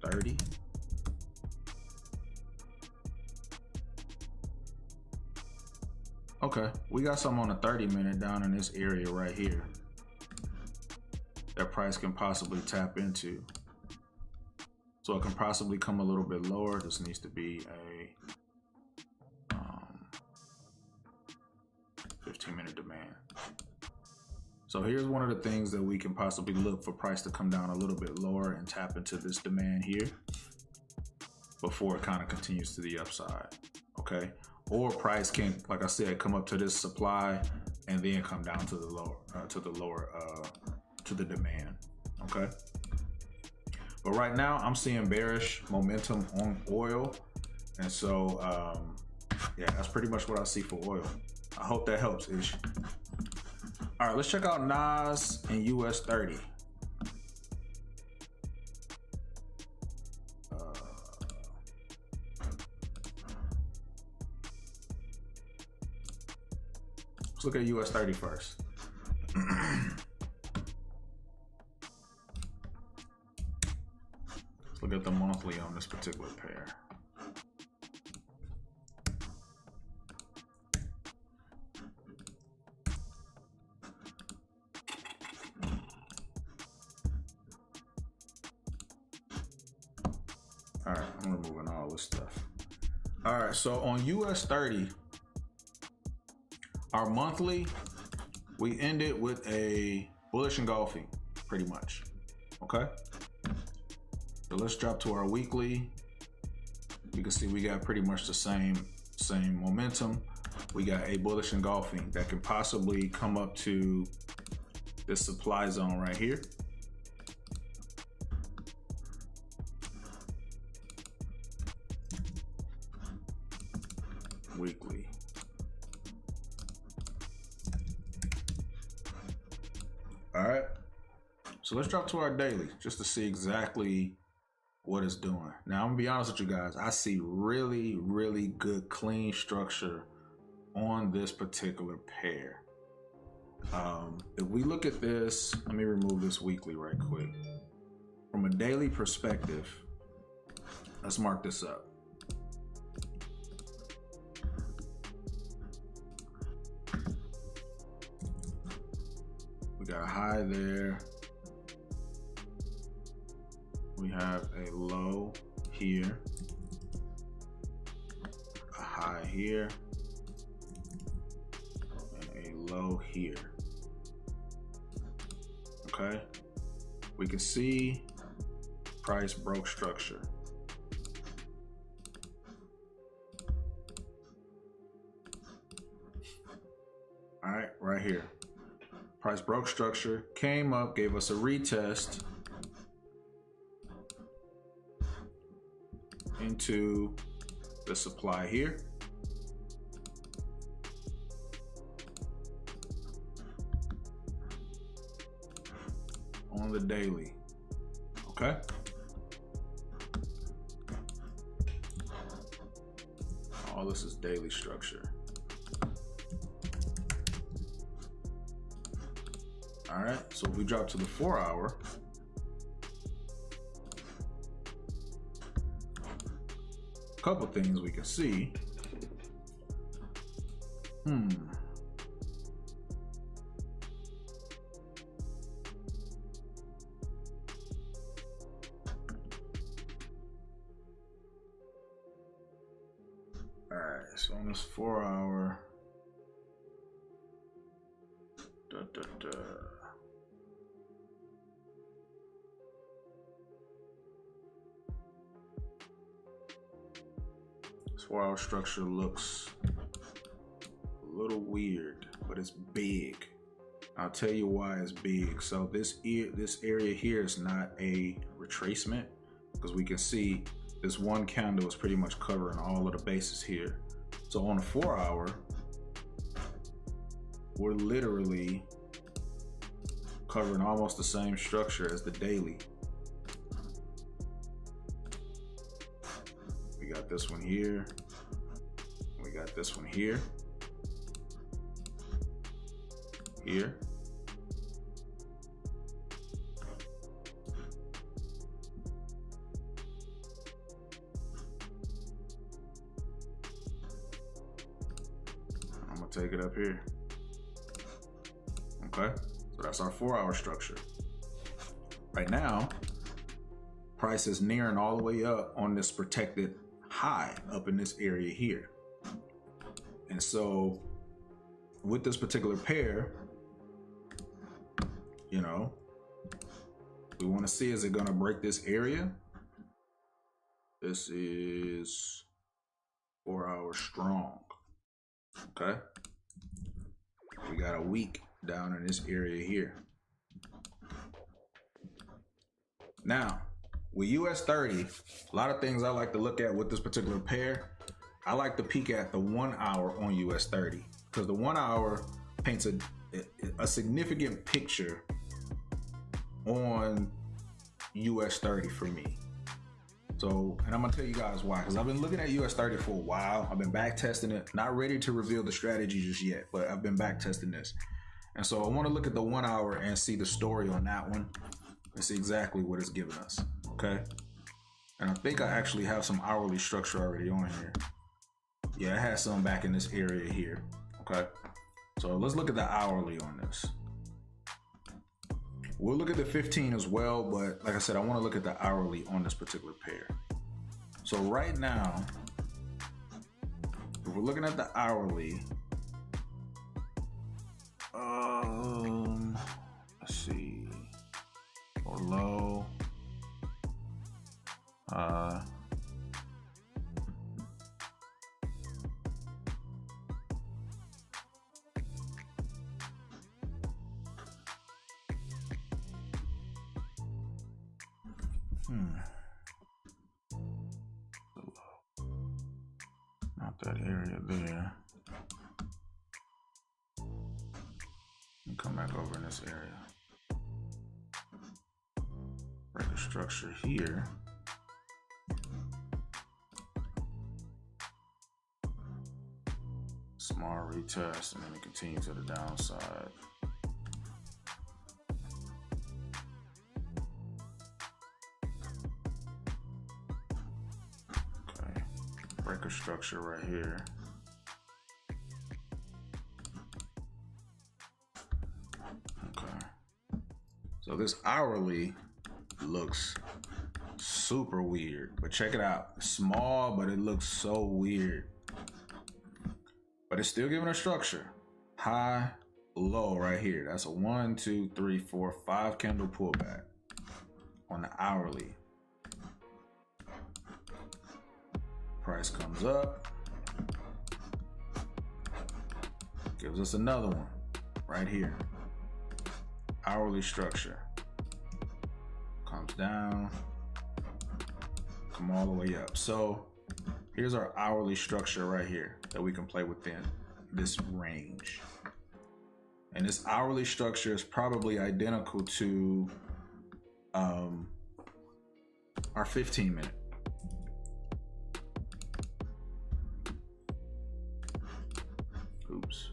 30. Okay, we got some on a 30-minute down in this area right here that price can possibly tap into. So it can possibly come a little bit lower. This needs to be a 15-minute demand. So here's one of the things that we can possibly look for price to come down a little bit lower and tap into this demand here before it kind of continues to the upside, okay? Or price can, like I said, come up to this supply and then come down to the lower, to the demand, okay? But right now I'm seeing bearish momentum on oil. And so, yeah, that's pretty much what I see for oil. I hope that helps, Ish. All right, let's check out NAS and US 30. Let's look at US 30 first. Let's look at the monthly on this particular pair. All right, I'm removing all this stuff. All right, so on US 30, our monthly, we ended with a bullish engulfing, pretty much, okay? So let's drop to our weekly. You can see we got pretty much the same momentum. We got a bullish engulfing that can possibly come up to this supply zone right here. Weekly. All right, so let's drop to our daily just to see exactly what it's doing. Now, I'm gonna be honest with you guys. I see really, really good clean structure on this particular pair. If we look at this, let me remove this weekly right quick. From a daily perspective, let's mark this up. We got a high there. We have a low here, a high here, and a low here. Okay, we can see price broke structure. All right, right here. Price broke structure, came up, gave us a retest into the supply here. on the daily. Okay. All this is daily structure. All right, so if we drop to the 4 hour, a couple things we can see. All right, so on this 4 hour, this 4 hour structure looks a little weird, but it's big. I'll tell you why it's big. So this area here is not a retracement, because we can see this one candle is pretty much covering all of the bases here. So on the 4 hour, we're literally covering almost the same structure as the daily. We got this one here. We got this one here. Here. I'm gonna take it up here. Okay, so that's our 4 hour structure. Right now, price is nearing all the way up on this protected high up in this area here. And so with this particular pair, you know, we want to see, is it going to break this area? This is 4 hours strong. Okay, we got a week down in this area here. Now with US 30, a lot of things I like to look at with this particular pair. I like to peek at the 1 hour on US 30, because the 1 hour paints a significant picture on US 30 for me. So, and I'm gonna tell you guys why, because I've been looking at US 30 for a while. I've been back testing it, not ready to reveal the strategy just yet, but I've been back testing this. And so I want to look at the 1 hour and see the story on that one and see exactly what it's giving us. Okay. And I think I actually have some hourly structure already on here. Yeah, it has some back in this area here. Okay. So let's look at the hourly on this. We'll look at the 15 as well, but like I said, I want to look at the hourly on this particular pair. So right now, if we're looking at the hourly, let's see, or low, not that area there. And come back over in this area. Break a structure here. Small retest, and then we continue to the downside. Okay, break a structure right here. Okay, so this hourly looks super weird, but check it out. Small, but it looks so weird. But it's still giving a structure. High, low right here. That's a 1, 2, 3, 4, 5 candle pullback on the hourly. Price comes up. Gives us another one right here. Hourly structure. Comes down. Come all the way up. So here's our hourly structure right here that we can play within this range. And this hourly structure is probably identical to our 15-minute. Oops.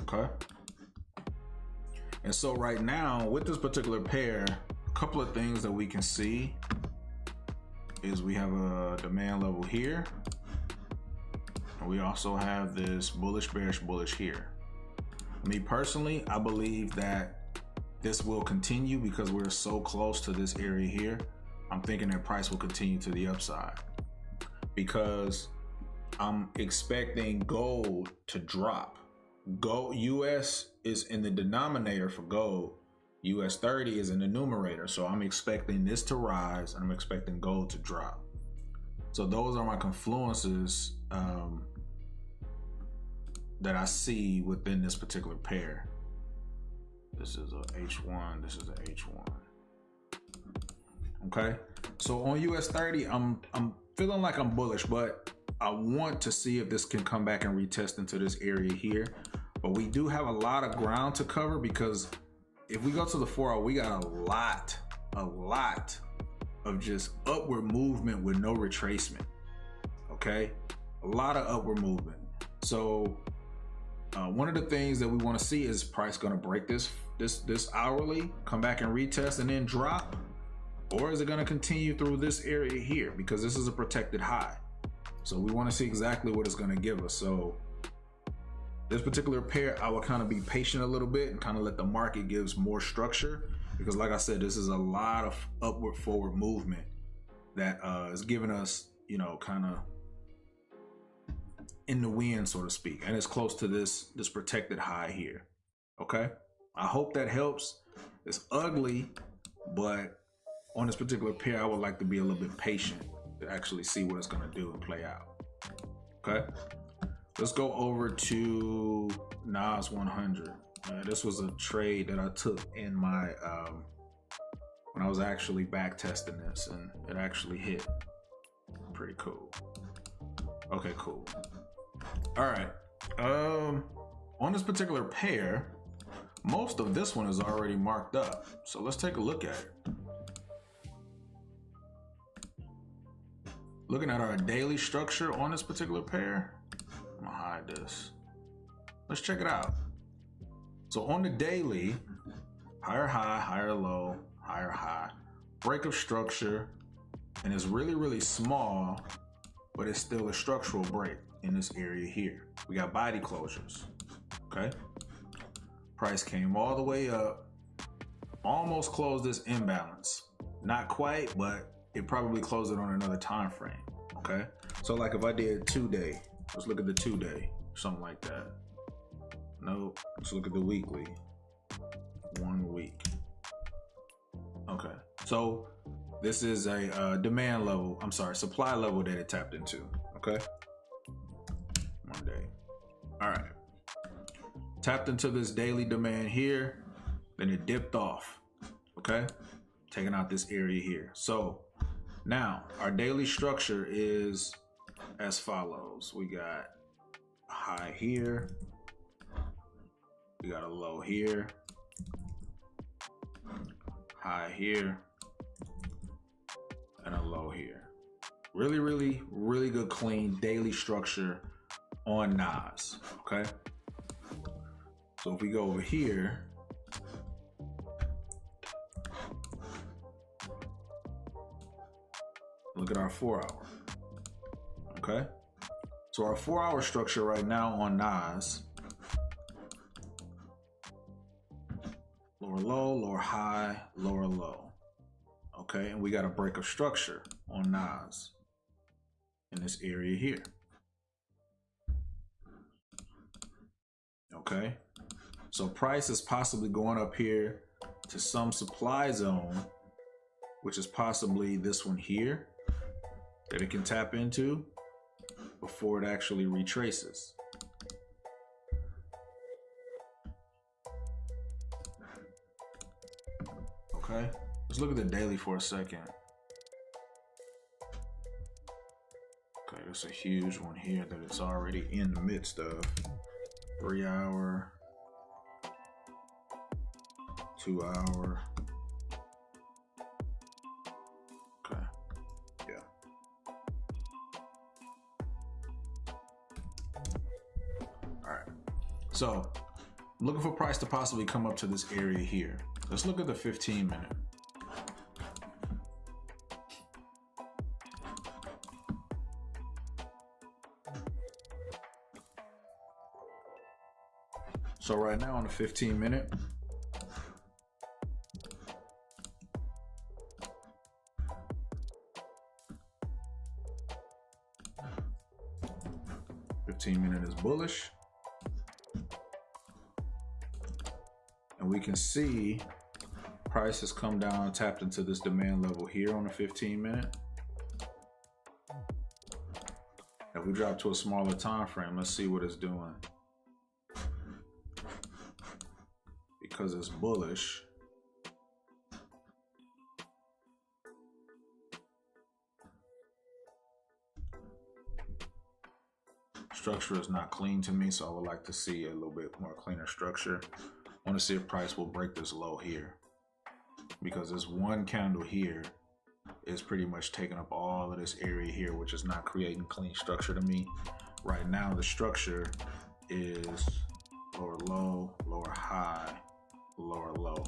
Okay. And so right now with this particular pair, a couple of things that we can see is we have a demand level here. And we also have this bullish, bearish, bullish here. Me personally, I believe that this will continue because we're so close to this area here. I'm thinking that price will continue to the upside because I'm expecting gold to drop. Gold US is in the denominator for gold. US 30 is in the numerator. So I'm expecting this to rise and I'm expecting gold to drop. So those are my confluences that I see within this particular pair. This is a H1, this is a H1. Okay, so on US 30, I'm feeling like I'm bullish, but I want to see if this can come back and retest into this area here. But we do have a lot of ground to cover because if we go to the 4-hour, we got a lot of just upward movement with no retracement. Okay, a lot of upward movement. So one of the things that we want to see is price going to break this hourly, come back and retest and then drop, or is it going to continue through this area here because this is a protected high. So we want to see exactly what it's going to give us. So this particular pair, I will kind of be patient a little bit and kind of let the market gives more structure because like I said, this is a lot of upward forward movement that is giving us, you know, kind of in the wind, so to speak, and it's close to this protected high here. Okay, I hope that helps. It's ugly, but on this particular pair, I would like to be a little bit patient to actually see what it's going to do and play out. Okay, let's go over to Nas 100. This was a trade that I took in my when I was actually back testing this, and it actually hit. Pretty cool. Okay, cool. All right, on this particular pair, most of this one is already marked up. So let's take a look at it. Looking at our daily structure on this particular pair, I'm gonna hide this. Let's check it out. So on the daily, higher high, higher low, higher high, break of structure, and it's really, really small, but it's still a structural break in this area here. We got body closures, okay? Price came all the way up, almost closed this imbalance. Not quite, but it probably closed it on another time frame, okay? So like if I did 2-day, let's look at the 2-day, something like that. No, let's look at the weekly, 1 week. Okay, so this is a demand level, I'm sorry, supply level that it tapped into, okay? 1 day. All right. Tapped into this daily demand here, then it dipped off, okay? Taking out this area here. So now our daily structure is as follows. We got a high here. We got a low here. High here. And a low here. Really, really, really good clean daily structure on Nas, okay? So if we go over here, look at our 4-hour, okay? So our 4-hour structure right now on Nas, lower low, lower high, lower low, okay? And we got a break of structure on Nas in this area here. Okay, so price is possibly going up here to some supply zone, which is possibly this one here that it can tap into before it actually retraces. Okay, let's look at the daily for a second. Okay, there's a huge one here that it's already in the midst of. 3-hour, 2 hour. Okay. Yeah. All right. So I'm looking for price to possibly come up to this area here. Let's look at the 15-minute. So right now on the 15-minute, is bullish, and we can see price has come down, tapped into this demand level here on the 15-minute. If we drop to a smaller time frame, let's see what it's doing. Because it's bullish, structure is not clean to me, so I would like to see a little bit more cleaner structure. I want to see if price will break this low here, because this one candle here is pretty much taking up all of this area here, which is not creating clean structure to me. Right now the structure is lower low, lower high, lower low.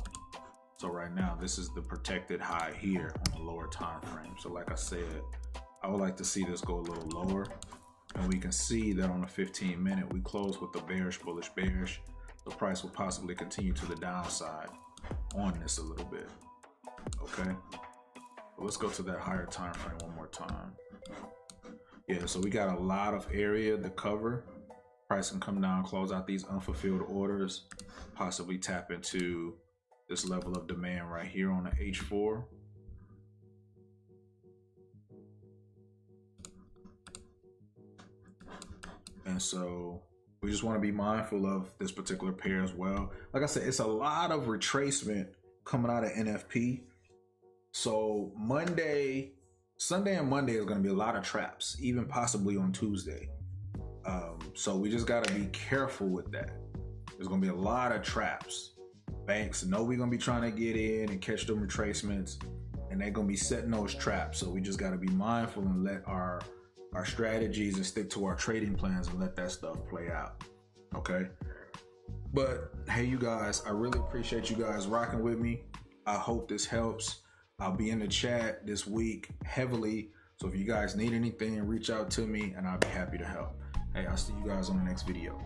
So right now this is the protected high here on the lower time frame. So like I said, I would like to see this go a little lower, and we can see that on the 15-minute we close with the bearish, bullish, bearish. The price will possibly continue to the downside on this a little bit. Okay, but let's go to that higher time frame one more time. Yeah, so we got a lot of area to cover. Price can come down, close out these unfulfilled orders, possibly tap into this level of demand right here on the H4. And so we just want to be mindful of this particular pair as well. Like I said, it's a lot of retracement coming out of NFP. So Sunday and Monday is going to be a lot of traps, even possibly on Tuesday. So we just got to be careful with that. There's going to be a lot of traps. Banks know we're going to be trying to get in and catch them retracements, and they're going to be setting those traps. So we just got to be mindful and let our strategies and stick to our trading plans and let that stuff play out. Okay. But hey, you guys, I really appreciate you guys rocking with me. I hope this helps. I'll be in the chat this week heavily. So if you guys need anything, reach out to me and I'll be happy to help. Hey, I'll see you guys on the next video.